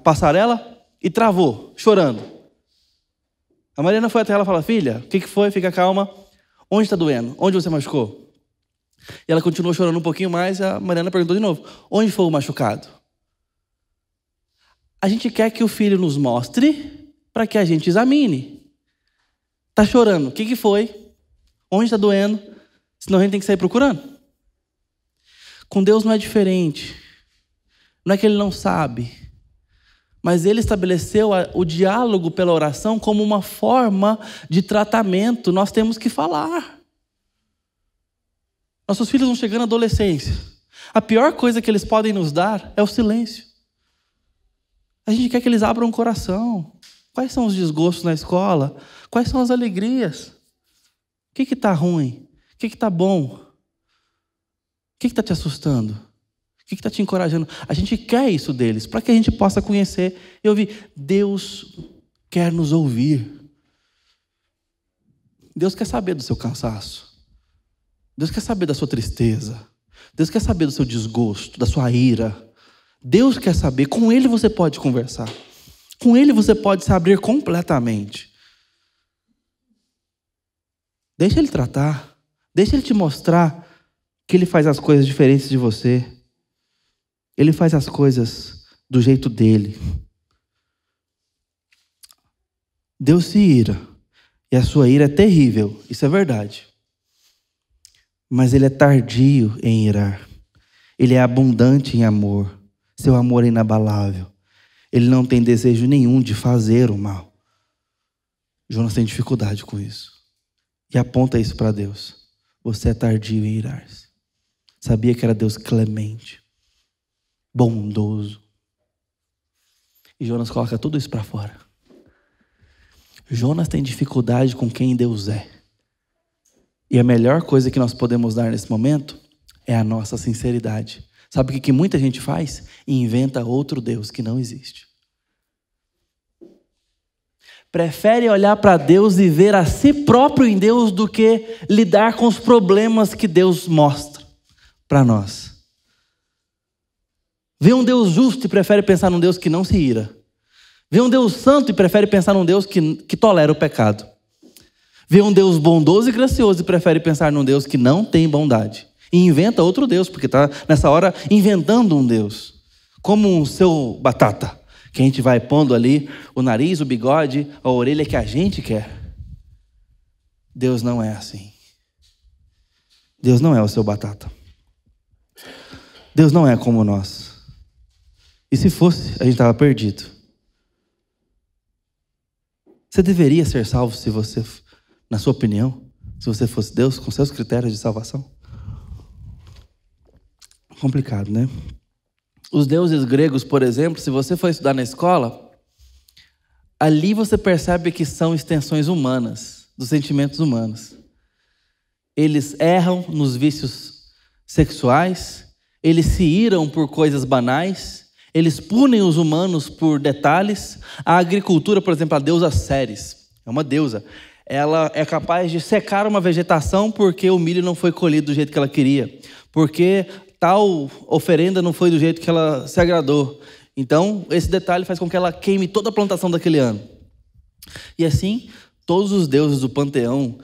passarela e travou, chorando. A Mariana foi até ela e falou: filha, o que foi? Fica calma. Onde está doendo? Onde você machucou? E ela continuou chorando um pouquinho mais. A Mariana perguntou de novo: onde foi o machucado? A gente quer que o filho nos mostre para que a gente examine. Está chorando? O que foi? Onde está doendo? Senão a gente tem que sair procurando. Com Deus não é diferente. Não é que Ele não sabe, mas Ele estabeleceu o diálogo pela oração como uma forma de tratamento. Nós temos que falar. Nossos filhos vão chegando à adolescência. A pior coisa que eles podem nos dar é o silêncio. A gente quer que eles abram o coração. Quais são os desgostos na escola? Quais são as alegrias? O que está ruim? O que está bom? O que está te assustando? O que está te encorajando? A gente quer isso deles, para que a gente possa conhecer e ouvir. Deus quer nos ouvir. Deus quer saber do seu cansaço. Deus quer saber da sua tristeza. Deus quer saber do seu desgosto, da sua ira. Deus quer saber. Com Ele você pode conversar. Com Ele você pode se abrir completamente. Deixa Ele tratar. Deixa Ele te mostrar que Ele faz as coisas diferentes de você. Ele faz as coisas do jeito dele. Deus se ira. E a sua ira é terrível. Isso é verdade. Mas Ele é tardio em irar. Ele é abundante em amor. Seu amor é inabalável. Ele não tem desejo nenhum de fazer o mal. Jonas tem dificuldade com isso. E aponta isso para Deus. Você é tardio em irar-se. Sabia que era Deus clemente, bondoso. E Jonas coloca tudo isso para fora. Jonas tem dificuldade com quem Deus é. E a melhor coisa que nós podemos dar nesse momento é a nossa sinceridade. Sabe o que muita gente faz? Inventa outro Deus que não existe. Prefere olhar para Deus e ver a si próprio em Deus do que lidar com os problemas que Deus mostra para nós. Vê um Deus justo e prefere pensar num Deus que não se ira. Vê um Deus santo e prefere pensar num Deus que tolera o pecado. Vê um Deus bondoso e gracioso e prefere pensar num Deus que não tem bondade. E inventa outro Deus, porque está nessa hora inventando um Deus. Como um seu batata, que a gente vai pondo ali o nariz, o bigode, a orelha que a gente quer. Deus não é assim. Deus não é o seu batata. Deus não é como nós. E se fosse, a gente estava perdido. Você deveria ser salvo se você, na sua opinião, se você fosse Deus, com seus critérios de salvação? Complicado, né? Os deuses gregos, por exemplo, se você for estudar na escola, ali você percebe que são extensões humanas, dos sentimentos humanos. Eles erram nos vícios sexuais, eles se iram por coisas banais, eles punem os humanos por detalhes. A agricultura, por exemplo, a deusa Ceres, é uma deusa. Ela é capaz de secar uma vegetação porque o milho não foi colhido do jeito que ela queria, porque tal oferenda não foi do jeito que ela se agradou. Então, esse detalhe faz com que ela queime toda a plantação daquele ano. E assim, todos os deuses do panteão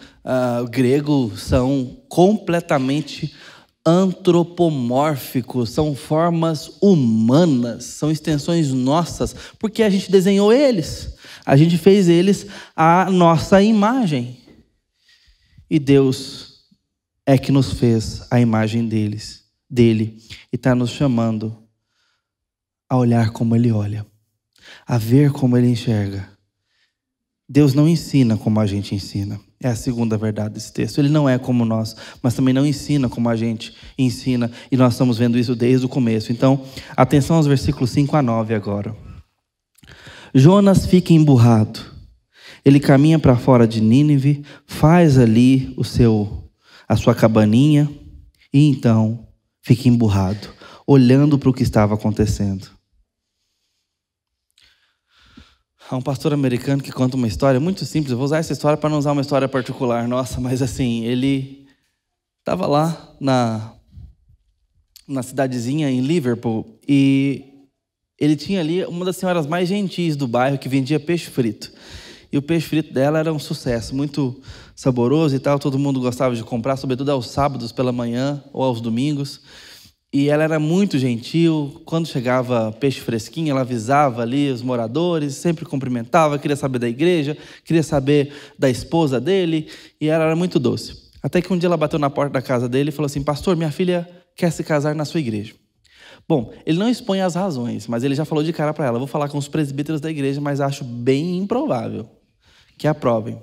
grego são completamente antropomórficos, são formas humanas, são extensões nossas, porque a gente desenhou eles, a gente fez eles à nossa imagem. E Deus é que nos fez a imagem dele, e está nos chamando a olhar como Ele olha, a ver como Ele enxerga. Deus não ensina como a gente ensina. É a segunda verdade desse texto. Ele não é como nós, mas também não ensina como a gente ensina. E nós estamos vendo isso desde o começo. Então, atenção aos versículos 5 a 9 agora. Jonas fica emburrado. Ele caminha para fora de Nínive, faz ali a sua cabaninha e então fica emburrado, olhando para o que estava acontecendo. Há um pastor americano que conta uma história muito simples. Eu vou usar essa história para não usar uma história particular nossa, mas assim, ele estava lá na cidadezinha em Liverpool e ele tinha ali uma das senhoras mais gentis do bairro que vendia peixe frito. E o peixe frito dela era um sucesso, muito saboroso e tal. Todo mundo gostava de comprar, sobretudo aos sábados pela manhã ou aos domingos. E ela era muito gentil. Quando chegava peixe fresquinho, ela avisava ali os moradores, sempre cumprimentava, queria saber da igreja, queria saber da esposa dele, e ela era muito doce. Até que um dia ela bateu na porta da casa dele e falou assim: pastor, minha filha quer se casar na sua igreja. Bom, ele não expõe as razões, mas ele já falou de cara para ela: vou falar com os presbíteros da igreja, mas acho bem improvável que aprovem.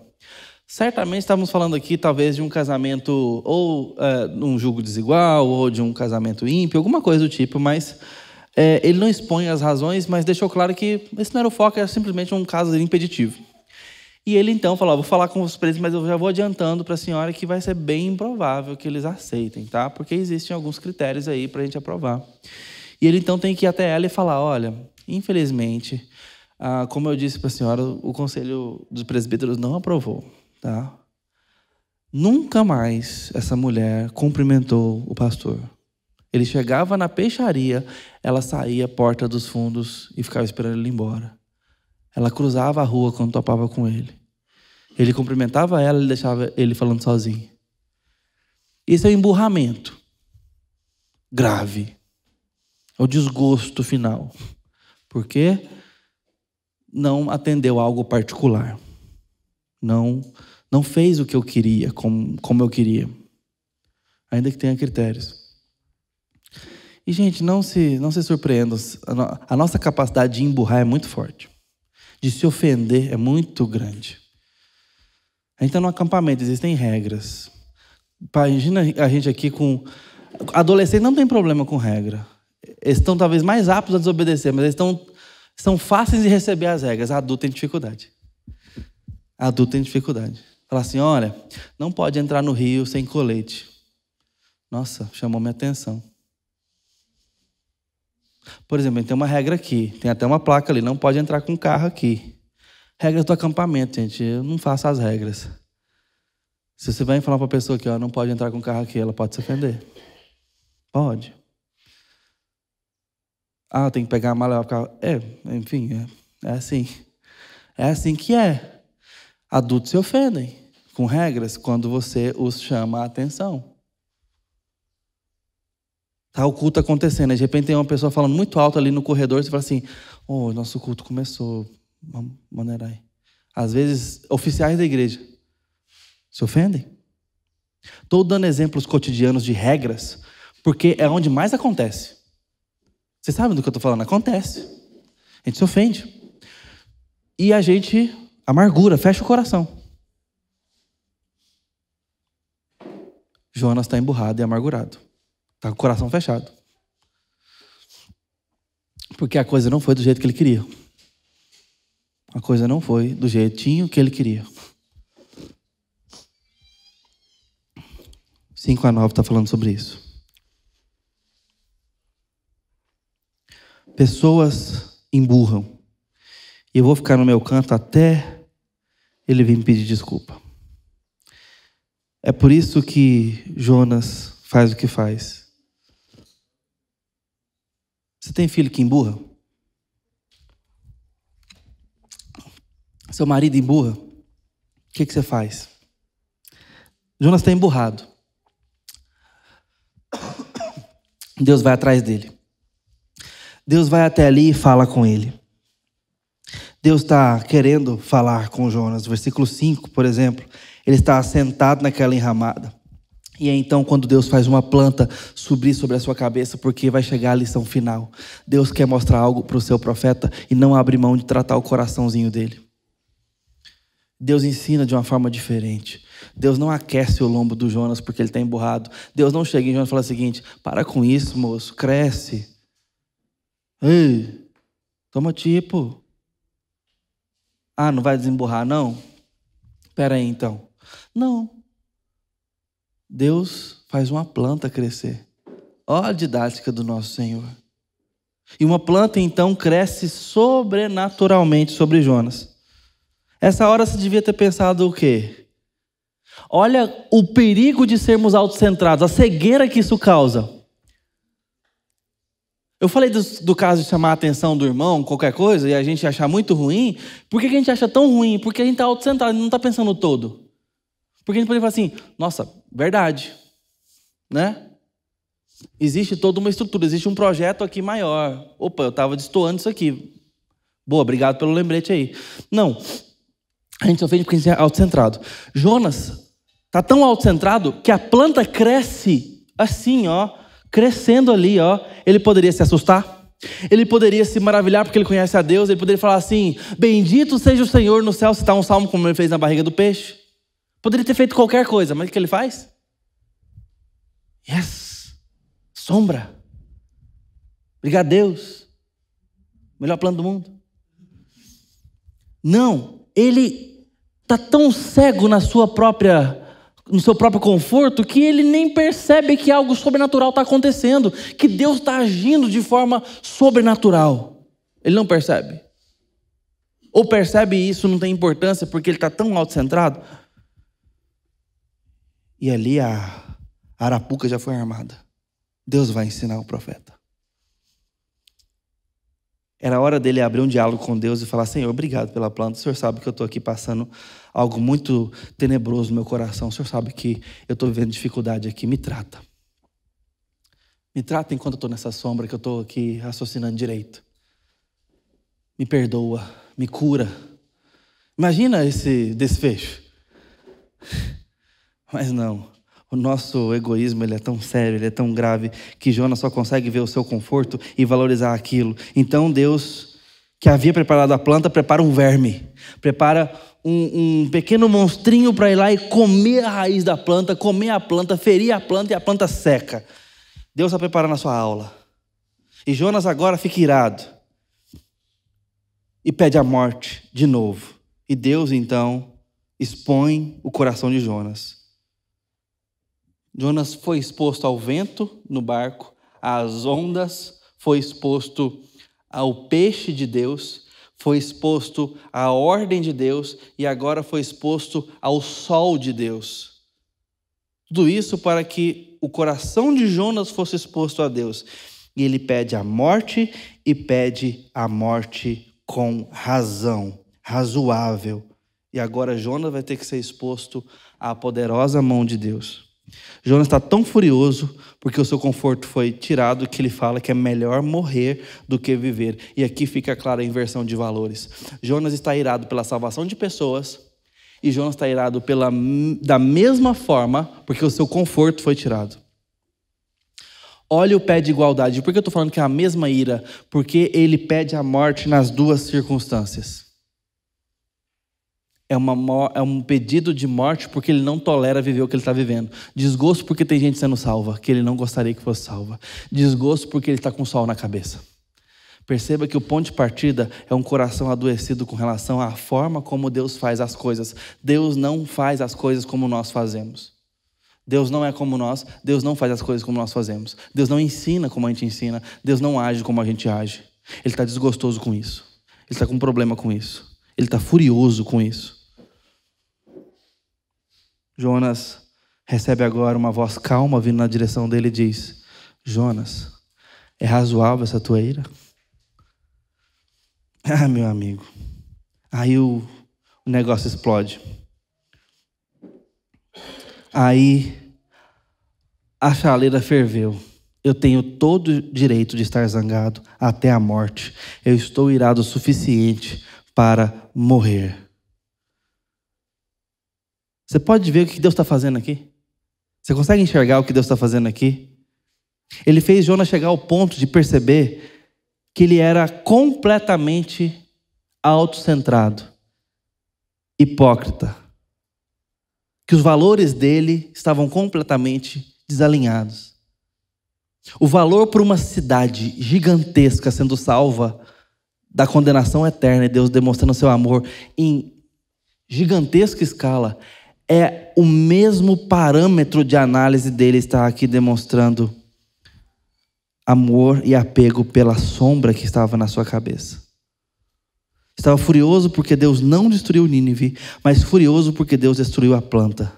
Certamente estamos falando aqui talvez de um casamento ou um julgo desigual ou de um casamento ímpio, alguma coisa do tipo, mas ele não expõe as razões, mas deixou claro que esse não era o foco, era simplesmente um caso impeditivo. E ele então falou: vou falar com os presbíteros, mas eu já vou adiantando para a senhora que vai ser bem improvável que eles aceitem, tá? Porque existem alguns critérios aí para a gente aprovar. E ele então tem que ir até ela e falar: olha, infelizmente, como eu disse para a senhora, o conselho dos presbíteros não aprovou. Tá? Nunca mais essa mulher cumprimentou o pastor. Ele chegava na peixaria, ela saía à porta dos fundos e ficava esperando ele ir embora. Ela cruzava a rua quando topava com ele. Ele cumprimentava ela, ele deixava ele falando sozinho. Isso é o emburramento grave. É o desgosto final. Porque não atendeu a algo particular. Não fez o que eu queria, como eu queria. Ainda que tenha critérios. E, gente, não se surpreendam. A nossa capacidade de emburrar é muito forte. De se ofender é muito grande. A gente está no acampamento, existem regras. Imagina a gente aqui com... Adolescente não tem problema com regra. Eles estão talvez mais aptos a desobedecer, mas eles são fáceis de receber as regras. Adulto tem dificuldade. Adulto tem dificuldade. Fala assim, olha, não pode entrar no rio sem colete. Nossa, chamou minha atenção. Por exemplo, tem uma regra aqui, tem até uma placa ali, não pode entrar com carro aqui. Regras do acampamento, gente, eu não faço as regras. Se você vai falar para a pessoa que não pode entrar com carro aqui, ela pode se ofender. Pode. Tem que pegar a mala e levar o carro. Enfim, é assim. É assim que é. Adultos se ofendem com regras quando você os chama a atenção. Tá o culto acontecendo, de repente tem uma pessoa falando muito alto ali no corredor, você fala assim, nosso culto começou, vamos maneirar aí. Às vezes, oficiais da igreja se ofendem. Estou dando exemplos cotidianos de regras, porque é onde mais acontece. Vocês sabem do que eu estou falando? Acontece. A gente se ofende. E a gente amargura, fecha o coração. Jonas está emburrado e amargurado. Está com o coração fechado. Porque a coisa não foi do jeito que ele queria. A coisa não foi do jeitinho que ele queria. 5:9 está falando sobre isso. Pessoas emburram. E eu vou ficar no meu canto até ele vir me pedir desculpa. É por isso que Jonas faz o que faz. Você tem filho que emburra? Seu marido emburra? O que você faz? Jonas está emburrado. Deus vai atrás dele. Deus vai até ali e fala com ele. Deus está querendo falar com Jonas. Versículo 5, por exemplo. Ele está sentado naquela enramada. E é então quando Deus faz uma planta subir sobre a sua cabeça, porque vai chegar a lição final. Deus quer mostrar algo para o seu profeta e não abre mão de tratar o coraçãozinho dele. Deus ensina de uma forma diferente. Deus não aquece o lombo do Jonas porque ele está emburrado. Deus não chega em Jonas e fala o seguinte, para com isso, moço, cresce. Ei, toma tipo. Não vai desemburrar não? Espera aí então. Não. Deus faz uma planta crescer. Olha a didática do nosso Senhor. E uma planta então cresce sobrenaturalmente sobre Jonas. Essa hora você devia ter pensado o quê? Olha o perigo de sermos autocentrados, a cegueira que isso causa. Eu falei do caso de chamar a atenção do irmão, qualquer coisa, e a gente achar muito ruim. Por que a gente acha tão ruim? Porque a gente está autocentrado, não está pensando no todo. Porque a gente pode falar assim, nossa, verdade, né? Existe toda uma estrutura, existe um projeto aqui maior. Opa, eu estava destoando isso aqui. Boa, obrigado pelo lembrete aí. Não, a gente se ofende porque a gente é autocentrado. Jonas está tão autocentrado que a planta cresce assim, crescendo ali, Ele poderia se assustar, ele poderia se maravilhar porque ele conhece a Deus, ele poderia falar assim, bendito seja o Senhor no céu, citar um salmo como ele fez na barriga do peixe. Poderia ter feito qualquer coisa, mas o que ele faz? Yes, sombra. Obrigado a Deus. Melhor plano do mundo. Não, ele está tão cego no seu próprio conforto que ele nem percebe que algo sobrenatural está acontecendo, que Deus está agindo de forma sobrenatural. Ele não percebe. Ou percebe e isso não tem importância porque ele está tão autocentrado. E ali a arapuca já foi armada. Deus vai ensinar o profeta. Era hora dele abrir um diálogo com Deus e falar, Senhor, obrigado pela planta. O Senhor sabe que eu estou aqui passando algo muito tenebroso no meu coração. O Senhor sabe que eu estou vivendo dificuldade aqui. Me trata. Me trata enquanto eu estou nessa sombra, que eu estou aqui raciocinando direito. Me perdoa, me cura. Imagina esse desfecho. Mas não. O nosso egoísmo, ele é tão sério, ele é tão grave, que Jonas só consegue ver o seu conforto e valorizar aquilo. Então Deus, que havia preparado a planta, prepara um verme, prepara um pequeno monstrinho para ir lá e comer a raiz da planta, comer a planta, ferir a planta e a planta seca. Deus está preparando a sua aula. E Jonas agora fica irado e pede a morte de novo. E Deus então expõe o coração de Jonas. Jonas foi exposto ao vento no barco, às ondas, foi exposto ao peixe de Deus, foi exposto à ordem de Deus e agora foi exposto ao sol de Deus. Tudo isso para que o coração de Jonas fosse exposto a Deus. E ele pede a morte e pede a morte com razão, razoável. E agora Jonas vai ter que ser exposto à poderosa mão de Deus. Jonas está tão furioso porque o seu conforto foi tirado que ele fala que é melhor morrer do que viver. E aqui fica clara a inversão de valores. Jonas está irado pela salvação de pessoas e Jonas está irado da mesma forma porque o seu conforto foi tirado. Olha o pé de igualdade. Por que eu estou falando que é a mesma ira? Porque ele pede a morte nas duas circunstâncias. É um pedido de morte porque ele não tolera viver o que ele está vivendo. Desgosto porque tem gente sendo salva, que ele não gostaria que fosse salva. Desgosto porque ele está com o sol na cabeça. Perceba que o ponto de partida é um coração adoecido com relação à forma como Deus faz as coisas. Deus não faz as coisas como nós fazemos. Deus não é como nós, Deus não faz as coisas como nós fazemos. Deus não ensina como a gente ensina, Deus não age como a gente age. Ele está desgostoso com isso. Ele está com um problema com isso. Ele está furioso com isso. Jonas recebe agora uma voz calma vindo na direção dele e diz: Jonas, é razoável essa tua ira? Ah, meu amigo. Aí o negócio explode. Aí a chaleira ferveu. Eu tenho todo o direito de estar zangado até a morte. Eu estou irado o suficiente para morrer. Você pode ver o que Deus está fazendo aqui? Você consegue enxergar o que Deus está fazendo aqui? Ele fez Jonas chegar ao ponto de perceber que ele era completamente autocentrado, hipócrita, que os valores dele estavam completamente desalinhados. O valor por uma cidade gigantesca sendo salva da condenação eterna e Deus demonstrando seu amor em gigantesca escala é o mesmo parâmetro de análise dele está aqui demonstrando amor e apego pela sombra que estava na sua cabeça. Estava furioso porque Deus não destruiu Nínive, mas furioso porque Deus destruiu a planta.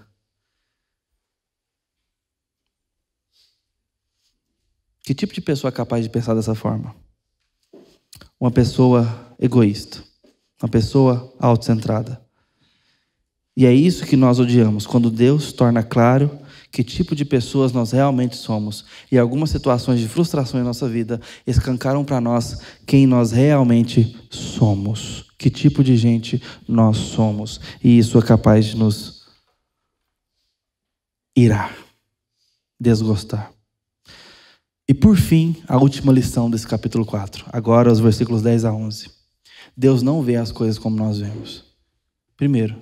Que tipo de pessoa é capaz de pensar dessa forma? Uma pessoa egoísta, uma pessoa autocentrada. E é isso que nós odiamos, quando Deus torna claro que tipo de pessoas nós realmente somos. E algumas situações de frustração em nossa vida escancaram para nós quem nós realmente somos. Que tipo de gente nós somos. E isso é capaz de nos irar, desgostar. E por fim, a última lição desse capítulo 4. Agora os versículos 10 a 11. Deus não vê as coisas como nós vemos. Primeiro,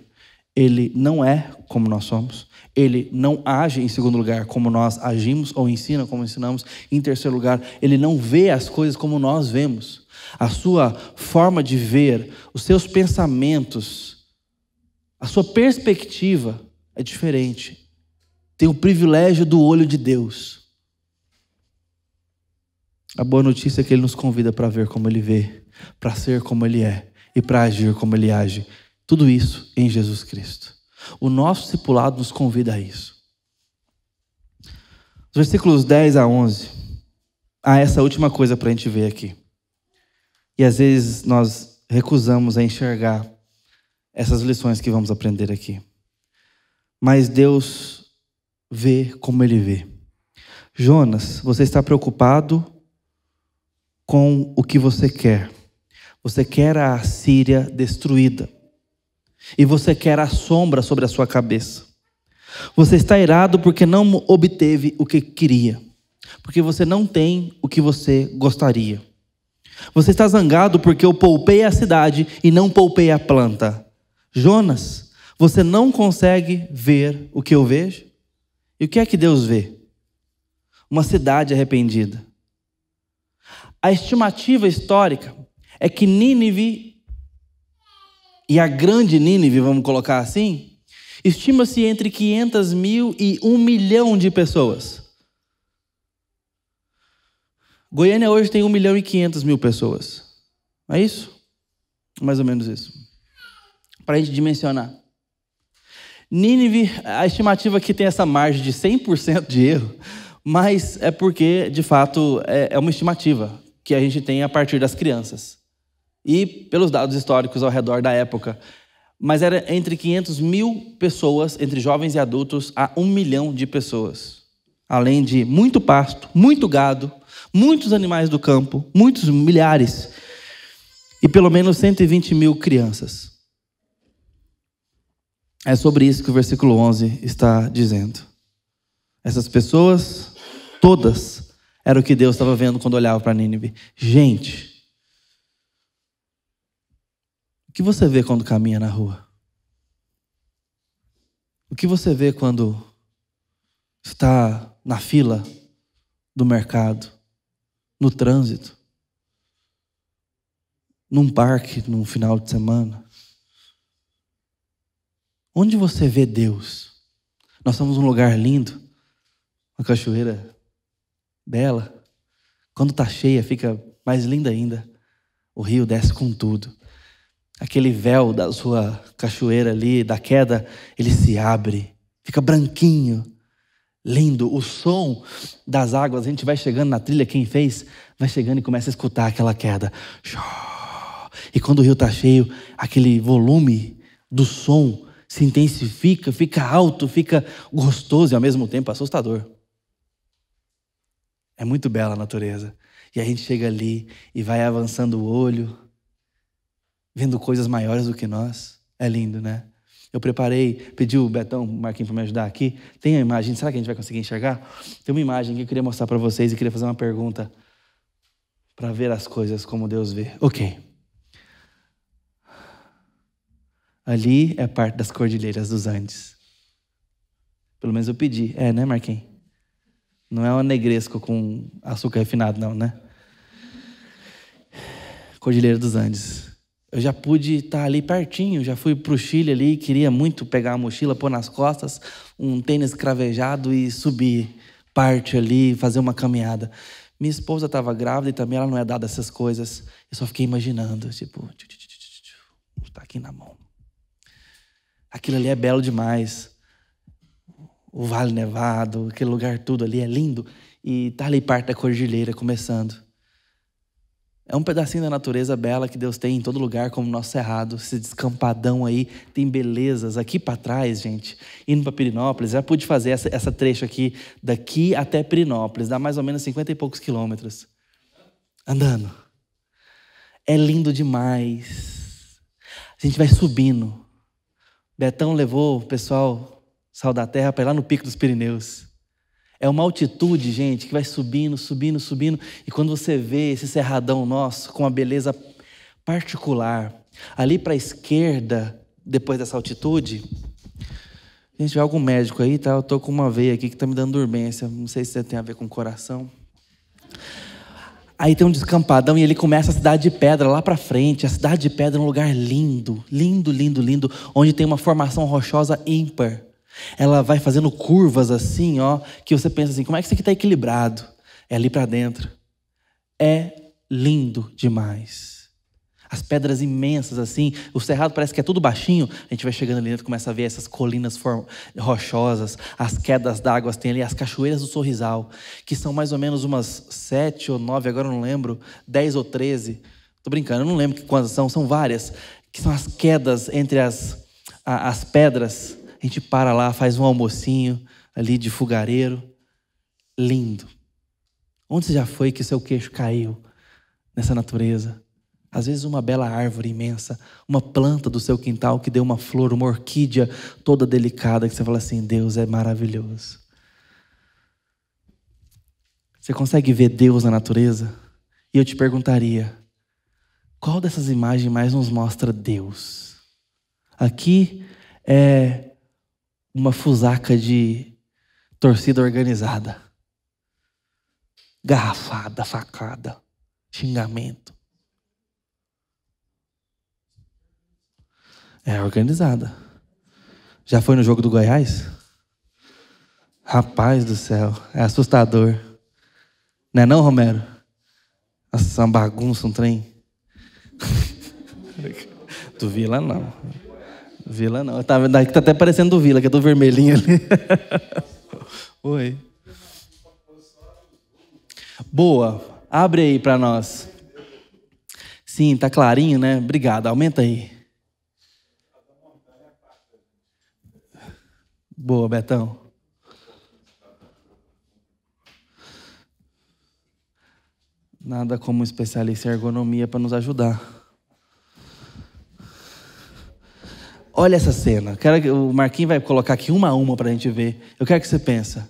Ele não é como nós somos. Ele não age, em segundo lugar, como nós agimos ou ensina como ensinamos. Em terceiro lugar, Ele não vê as coisas como nós vemos. A sua forma de ver, os seus pensamentos, a sua perspectiva é diferente. Tem o privilégio do olho de Deus. A boa notícia é que Ele nos convida para ver como Ele vê, para ser como Ele é e para agir como Ele age. Tudo isso em Jesus Cristo. O nosso discipulado nos convida a isso. Os versículos 10 a 11. Há essa última coisa para a gente ver aqui. E às vezes nós recusamos a enxergar essas lições que vamos aprender aqui. Mas Deus vê como Ele vê. Jonas, você está preocupado com o que você quer. Você quer a Síria destruída. E você quer a sombra sobre a sua cabeça. Você está irado porque não obteve o que queria, porque você não tem o que você gostaria. Você está zangado porque eu poupei a cidade e não poupei a planta. Jonas, você não consegue ver o que eu vejo? E o que é que Deus vê? Uma cidade arrependida. A estimativa histórica é que Nínive, e a grande Nínive, vamos colocar assim, estima-se entre 500 mil e 1 milhão de pessoas. Goiânia hoje tem 1 milhão e 500 mil pessoas. Não é isso? Mais ou menos isso. Para a gente dimensionar. Nínive, a estimativa aqui tem essa margem de 100% de erro, mas é porque, de fato, é uma estimativa que a gente tem a partir das crianças. E pelos dados históricos ao redor da época. Mas era entre 500 mil pessoas, entre jovens e adultos, a 1 milhão de pessoas. Além de muito pasto, muito gado, muitos animais do campo, muitos milhares, e pelo menos 120 mil crianças. É sobre isso que o versículo 11 está dizendo. Essas pessoas, todas, era o que Deus estava vendo quando olhava para Nínive. Gente, o que você vê quando caminha na rua? O que você vê quando está na fila do mercado, no trânsito, num parque, num final de semana? Onde você vê Deus? Nós estamos num lugar lindo, uma cachoeira bela. Quando está cheia, fica mais linda ainda. O rio desce com tudo. Aquele véu da sua cachoeira ali, da queda, ele se abre, fica branquinho, lindo. O som das águas, a gente vai chegando na trilha, quem fez, vai chegando e começa a escutar aquela queda. E quando o rio está cheio, aquele volume do som se intensifica, fica alto, fica gostoso e ao mesmo tempo assustador. É muito bela a natureza. E a gente chega ali e vai avançando o olho, vendo coisas maiores do que nós. É lindo, né? Eu preparei, pedi o Betão, o Marquinhos, para me ajudar aqui. Tem a imagem, será que a gente vai conseguir enxergar? Tem uma imagem que eu queria mostrar para vocês e queria fazer uma pergunta para ver as coisas como Deus vê. Ok. Ali é parte das cordilheiras dos Andes. Pelo menos eu pedi. É, né, Marquinhos? Não é uma negresco com açúcar refinado, não, né? Cordilheira dos Andes. Eu já pude estar ali pertinho, já fui para o Chile ali, queria muito pegar a mochila, pôr nas costas, um tênis cravejado e subir parte ali, fazer uma caminhada. Minha esposa estava grávida e também ela não é dada a essas coisas. Eu só fiquei imaginando, tipo, está aqui na mão. Aquilo ali é belo demais. O Vale Nevado, aquele lugar tudo ali é lindo. E está ali parte da cordilheira começando. É um pedacinho da natureza bela que Deus tem em todo lugar, como o nosso cerrado. Esse descampadão aí, tem belezas. Aqui para trás, gente, indo para Pirenópolis, já pude fazer essa trecho aqui, daqui até Pirenópolis. Dá mais ou menos 50 e poucos quilômetros. Andando. É lindo demais. A gente vai subindo. Betão levou o pessoal, Sal da Terra, para ir lá no Pico dos Pirineus. É uma altitude, gente, que vai subindo, subindo, subindo. E quando você vê esse cerradão nosso, com uma beleza particular, ali para a esquerda, depois dessa altitude, gente, vai algum médico aí, tá? Eu tô com uma veia aqui que tá me dando dormência. Não sei se tem a ver com o coração. Aí tem um descampadão e ele começa a Cidade de Pedra lá para frente. A Cidade de Pedra é um lugar lindo, lindo, lindo, lindo, onde tem uma formação rochosa ímpar. Ela vai fazendo curvas assim, ó, que você pensa assim, como é que isso aqui está equilibrado? É ali para dentro. É lindo demais. As pedras imensas assim, o cerrado parece que é tudo baixinho. A gente vai chegando ali dentro, começa a ver essas colinas rochosas, as quedas d'água, tem ali as cachoeiras do Sorrisal, que são mais ou menos umas 7 ou 9, agora eu não lembro, 10 ou 13. Tô brincando, eu não lembro quantas são várias, que são as quedas entre as pedras. A gente para lá, faz um almocinho ali de fogareiro. Lindo. Onde você já foi que seu queixo caiu nessa natureza? Às vezes uma bela árvore imensa, uma planta do seu quintal que deu uma flor, uma orquídea toda delicada, que você fala assim, Deus é maravilhoso. Você consegue ver Deus na natureza? E eu te perguntaria, qual dessas imagens mais nos mostra Deus? Aqui é uma fusaca de torcida organizada. Garrafada, facada, xingamento. É organizada. Já foi no jogo do Goiás? Rapaz do céu, é assustador. Não é não, Romero? Nossa, uma bagunça, um trem. Do Vila, não. Vila, não. Tá até parecendo do Vila, que é do vermelhinho ali. Oi. Boa. Abre aí para nós. Sim, tá clarinho, né? Obrigado. Aumenta aí. Boa, Betão. Nada como um especialista em ergonomia para nos ajudar. Olha essa cena. Quero que o Marquinhos vai colocar aqui uma a uma para a gente ver. Eu quero que você pense.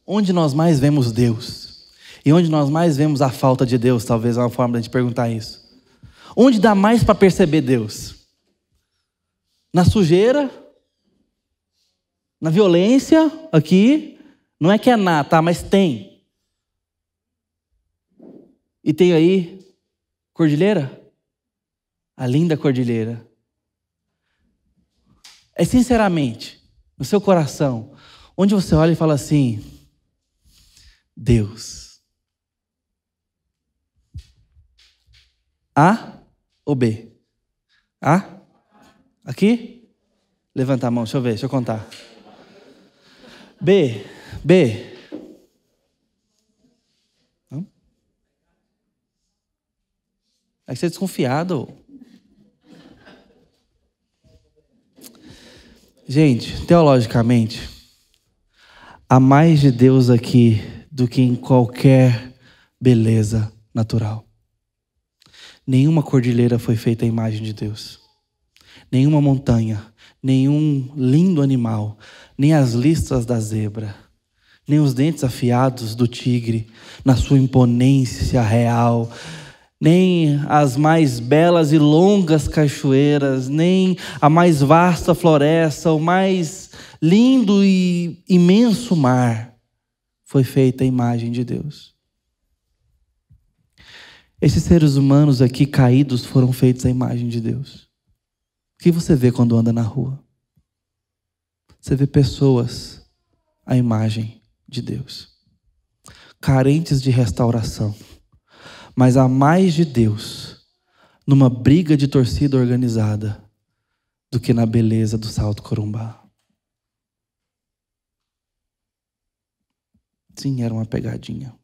Onde nós mais vemos Deus? E onde nós mais vemos a falta de Deus? Talvez é uma forma de a gente perguntar isso. Onde dá mais para perceber Deus? Na sujeira? Na violência? Aqui? Não é que é nada, tá? Mas tem. E tem aí cordilheira? A linda cordilheira. É sinceramente, no seu coração, onde você olha e fala assim, Deus. A ou B? A? Aqui? Levanta a mão, deixa eu contar. B. Não? É que você é desconfiado. Gente, teologicamente, há mais de Deus aqui do que em qualquer beleza natural. Nenhuma cordilheira foi feita à imagem de Deus. Nenhuma montanha, nenhum lindo animal, nem as listras da zebra, nem os dentes afiados do tigre, na sua imponência real, nem as mais belas e longas cachoeiras, nem a mais vasta floresta, o mais lindo e imenso mar, foi feita a imagem de Deus. Esses seres humanos aqui caídos foram feitos à imagem de Deus. O que você vê quando anda na rua? Você vê pessoas à imagem de Deus, carentes de restauração, mas há mais de Deus numa briga de torcida organizada do que na beleza do Salto Corumbá. Sim, era uma pegadinha.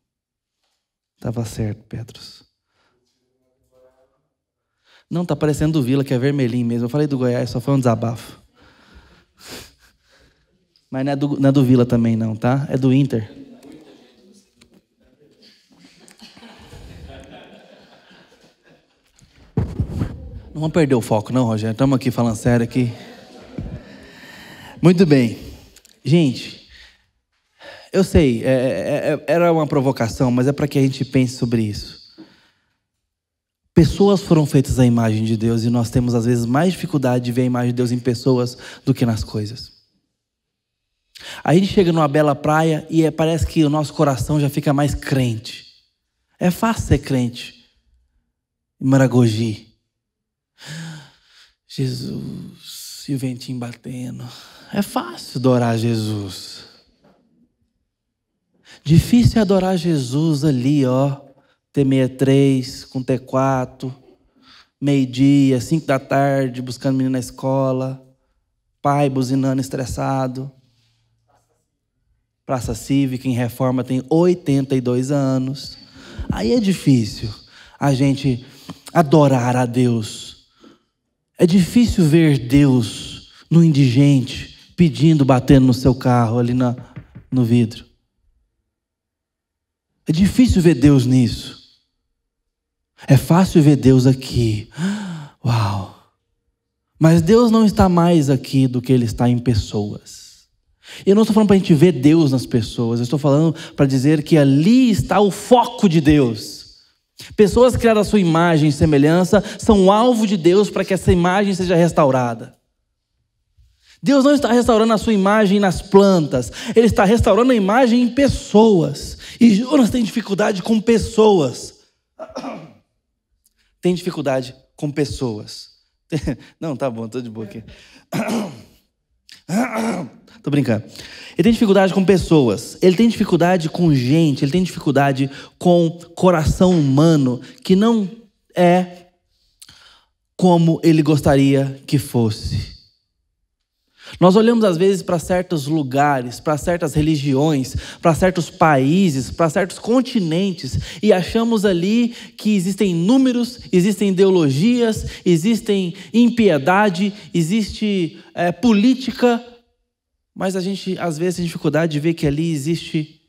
Estava certo, Petros. Não, tá parecendo do Vila, que é vermelhinho mesmo. Eu falei do Goiás, só foi um desabafo. Mas não é do Vila também não, tá? É do Inter. Não vamos perder o foco não, Rogério. Estamos aqui falando sério aqui. Muito bem. Gente, eu sei, era uma provocação, mas é para que a gente pense sobre isso. Pessoas foram feitas à imagem de Deus e nós temos às vezes mais dificuldade de ver a imagem de Deus em pessoas do que nas coisas. A gente chega numa bela praia e parece que o nosso coração já fica mais crente. É fácil ser crente em Maragogi. Jesus, e o ventinho batendo. É fácil adorar Jesus. Difícil é adorar Jesus ali, ó. T63 com T4, meio-dia, 5 da tarde, buscando menino na escola, pai buzinando estressado. Praça Cívica em Reforma tem 82 anos. Aí é difícil a gente adorar a Deus. É difícil ver Deus no indigente pedindo, batendo no seu carro ali no vidro. É difícil ver Deus nisso. É fácil ver Deus aqui. Uau! Mas Deus não está mais aqui do que Ele está em pessoas. Eu não estou falando para a gente ver Deus nas pessoas. Eu estou falando para dizer que ali está o foco de Deus. Pessoas criadas à sua imagem e semelhança são alvo de Deus para que essa imagem seja restaurada. Deus não está restaurando a sua imagem nas plantas. Ele está restaurando a imagem em pessoas. E Jonas tem dificuldade com pessoas. Tem dificuldade com pessoas. Não, tá bom, tô de boa aqui. Tô brincando. Ele tem dificuldade com pessoas. Ele tem dificuldade com gente. Ele tem dificuldade com coração humano que não é como ele gostaria que fosse. Nós olhamos às vezes para certos lugares, para certas religiões, para certos países, para certos continentes e achamos ali que existem números, existem ideologias, existem impiedade, existe política, mas a gente às vezes tem dificuldade de ver que ali existe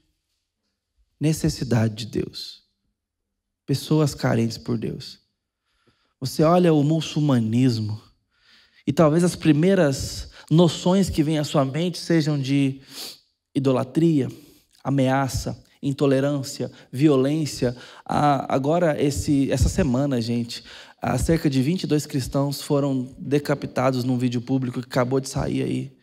necessidade de Deus, pessoas carentes por Deus. Você olha o muçulmanismo e talvez as primeiras noções que vêm à sua mente sejam de idolatria, ameaça, intolerância, violência. Agora, essa semana, gente, cerca de 22 cristãos foram decapitados num vídeo público que acabou de sair aí,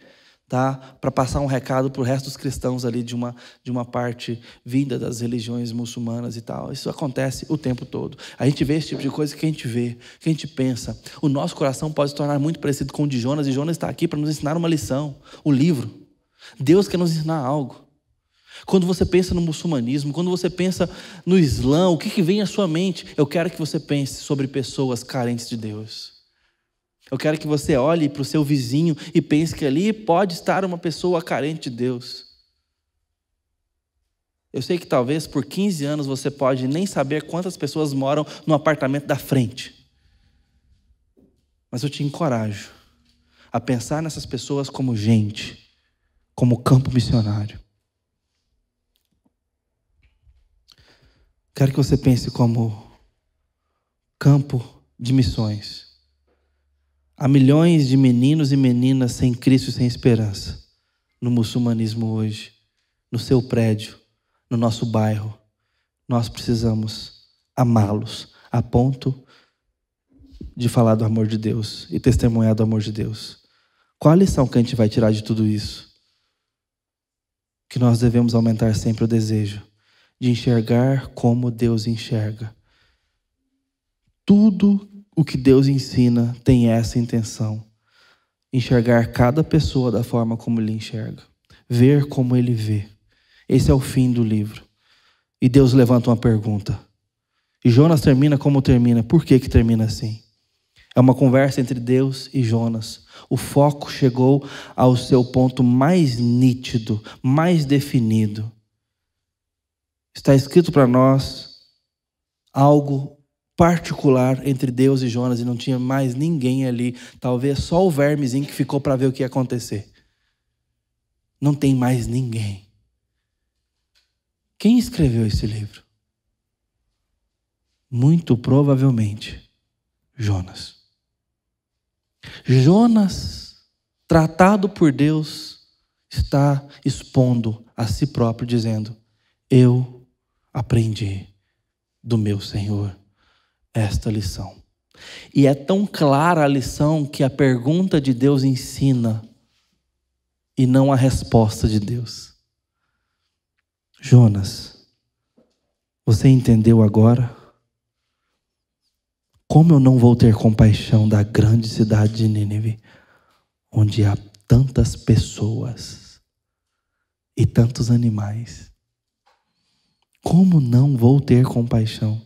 tá? Para passar um recado para o resto dos cristãos ali de uma parte vinda das religiões muçulmanas e tal. Isso acontece o tempo todo. A gente vê esse tipo de coisa que a gente vê, que a gente pensa. O nosso coração pode se tornar muito parecido com o de Jonas, e Jonas está aqui para nos ensinar uma lição, o livro. Deus quer nos ensinar algo. Quando você pensa no muçulmanismo, quando você pensa no Islã, o que vem à sua mente? Eu quero que você pense sobre pessoas carentes de Deus. Eu quero que você olhe para o seu vizinho e pense que ali pode estar uma pessoa carente de Deus. Eu sei que talvez por 15 anos você pode nem saber quantas pessoas moram no apartamento da frente. Mas eu te encorajo a pensar nessas pessoas como gente, como campo missionário. Quero que você pense como campo de missões. Há milhões de meninos e meninas sem Cristo e sem esperança no muçulmanismo hoje, no seu prédio, no nosso bairro. Nós precisamos amá-los a ponto de falar do amor de Deus e testemunhar do amor de Deus. Qual a lição que a gente vai tirar de tudo isso? Que nós devemos aumentar sempre o desejo de enxergar como Deus enxerga. Tudo o que Deus ensina tem essa intenção. Enxergar cada pessoa da forma como Ele enxerga. Ver como Ele vê. Esse é o fim do livro. E Deus levanta uma pergunta. E Jonas termina como termina. Por que termina assim? É uma conversa entre Deus e Jonas. O foco chegou ao seu ponto mais nítido, mais definido. Está escrito para nós algo particular entre Deus e Jonas, e não tinha mais ninguém ali, talvez só o vermezinho que ficou para ver o que ia acontecer. Não tem mais ninguém. Quem escreveu esse livro? Muito provavelmente Jonas. Jonas, tratado por Deus, está expondo a si próprio, dizendo: eu aprendi do meu Senhor esta lição. E é tão clara a lição que a pergunta de Deus ensina e não a resposta de Deus. Jonas, você entendeu agora? Como eu não vou ter compaixão da grande cidade de Nínive, onde há tantas pessoas e tantos animais? Como não vou ter compaixão?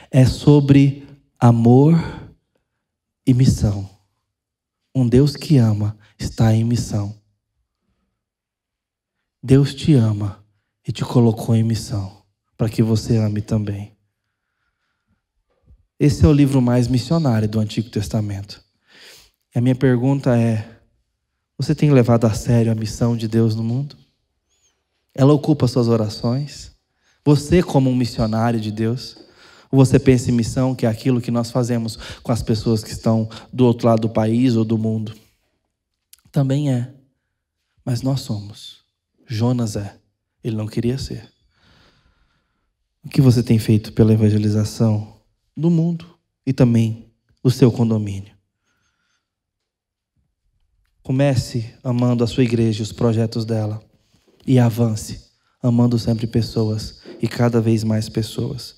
É sobre amor e missão. Um Deus que ama está em missão. Deus te ama e te colocou em missão para que você ame também. Esse é o livro mais missionário do Antigo Testamento. E a minha pergunta é: você tem levado a sério a missão de Deus no mundo? Ela ocupa suas orações? Você, como um missionário de Deus, Ou você pensa em missão, que é aquilo que nós fazemos com as pessoas que estão do outro lado do país ou do mundo? Também é. Mas nós somos. Jonas é. Ele não queria ser. O que você tem feito pela evangelização do mundo e também o seu condomínio? Comece amando a sua igreja e os projetos dela. E avance, amando sempre pessoas e cada vez mais pessoas.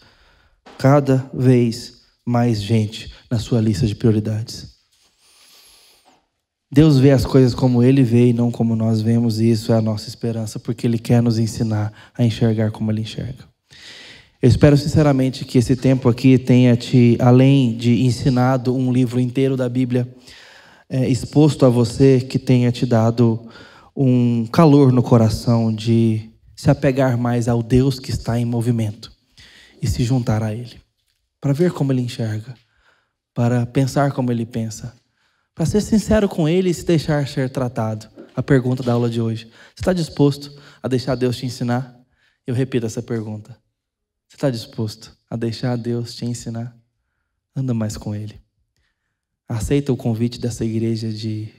Cada vez mais gente na sua lista de prioridades. Deus vê as coisas como Ele vê e não como nós vemos, e isso é a nossa esperança, porque Ele quer nos ensinar a enxergar como Ele enxerga. Eu espero sinceramente que esse tempo aqui tenha te, além de ensinado um livro inteiro da Bíblia, exposto a você, que tenha te dado um calor no coração de se apegar mais ao Deus que está em movimento e se juntar a Ele, para ver como Ele enxerga, para pensar como Ele pensa, para ser sincero com Ele e se deixar ser tratado. A pergunta da aula de hoje: você está disposto a deixar Deus te ensinar? Eu repito essa pergunta: você está disposto a deixar Deus te ensinar? Anda mais com Ele. Aceita o convite dessa igreja de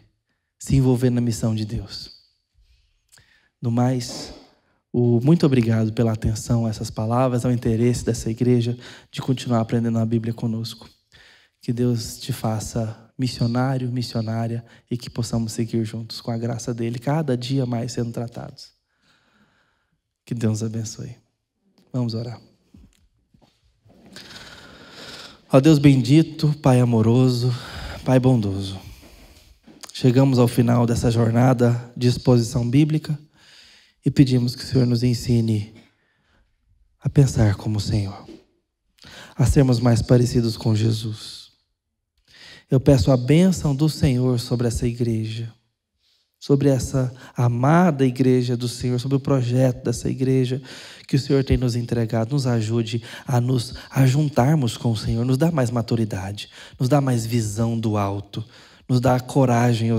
se envolver na missão de Deus. No mais, muito obrigado pela atenção a essas palavras, ao interesse dessa igreja de continuar aprendendo a Bíblia conosco. Que Deus te faça missionário, missionária, e que possamos seguir juntos com a graça dele, cada dia mais sendo tratados. Que Deus nos abençoe. Vamos orar. Ó Deus bendito, Pai amoroso, Pai bondoso, chegamos ao final dessa jornada de exposição bíblica e pedimos que o Senhor nos ensine a pensar como o Senhor, a sermos mais parecidos com Jesus. Eu peço a bênção do Senhor sobre essa igreja, sobre essa amada igreja do Senhor, sobre o projeto dessa igreja que o Senhor tem nos entregado. Nos ajude a juntarmos com o Senhor, nos dá mais maturidade, nos dá mais visão do alto, nos dá coragem e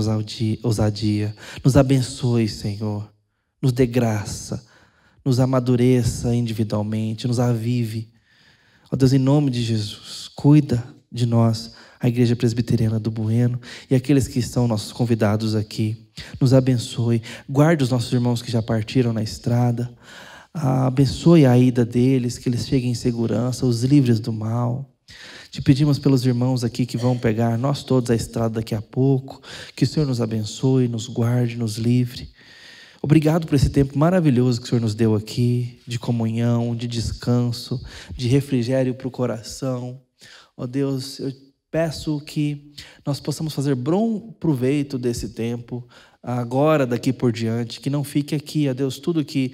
ousadia, nos abençoe, Senhor, nos dê graça, nos amadureça individualmente, nos avive. Ó Deus, em nome de Jesus, cuida de nós, a Igreja Presbiteriana do Bueno e aqueles que são nossos convidados aqui. Nos abençoe, guarde os nossos irmãos que já partiram na estrada, abençoe a ida deles, que eles cheguem em segurança, os livres do mal. Te pedimos pelos irmãos aqui que vão pegar nós todos a estrada daqui a pouco, que o Senhor nos abençoe, nos guarde, nos livre. Obrigado por esse tempo maravilhoso que o Senhor nos deu aqui, de comunhão, de descanso, de refrigério para o coração. Ó Deus, eu peço que nós possamos fazer bom proveito desse tempo, agora, daqui por diante, que não fique aqui, ó Deus, tudo que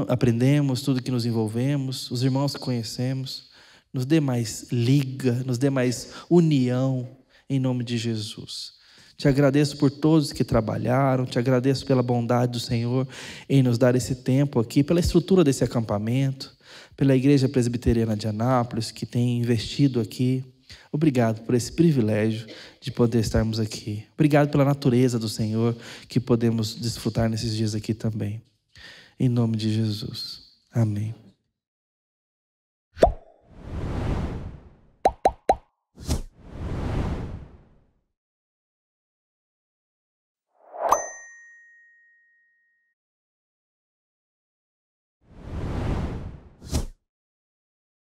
aprendemos, tudo que nos envolvemos, os irmãos que conhecemos, nos dê mais liga, nos dê mais união, em nome de Jesus. Te agradeço por todos que trabalharam, te agradeço pela bondade do Senhor em nos dar esse tempo aqui, pela estrutura desse acampamento, pela Igreja Presbiteriana de Anápolis, que tem investido aqui. Obrigado por esse privilégio de poder estarmos aqui. Obrigado pela natureza do Senhor que podemos desfrutar nesses dias aqui também. Em nome de Jesus. Amém.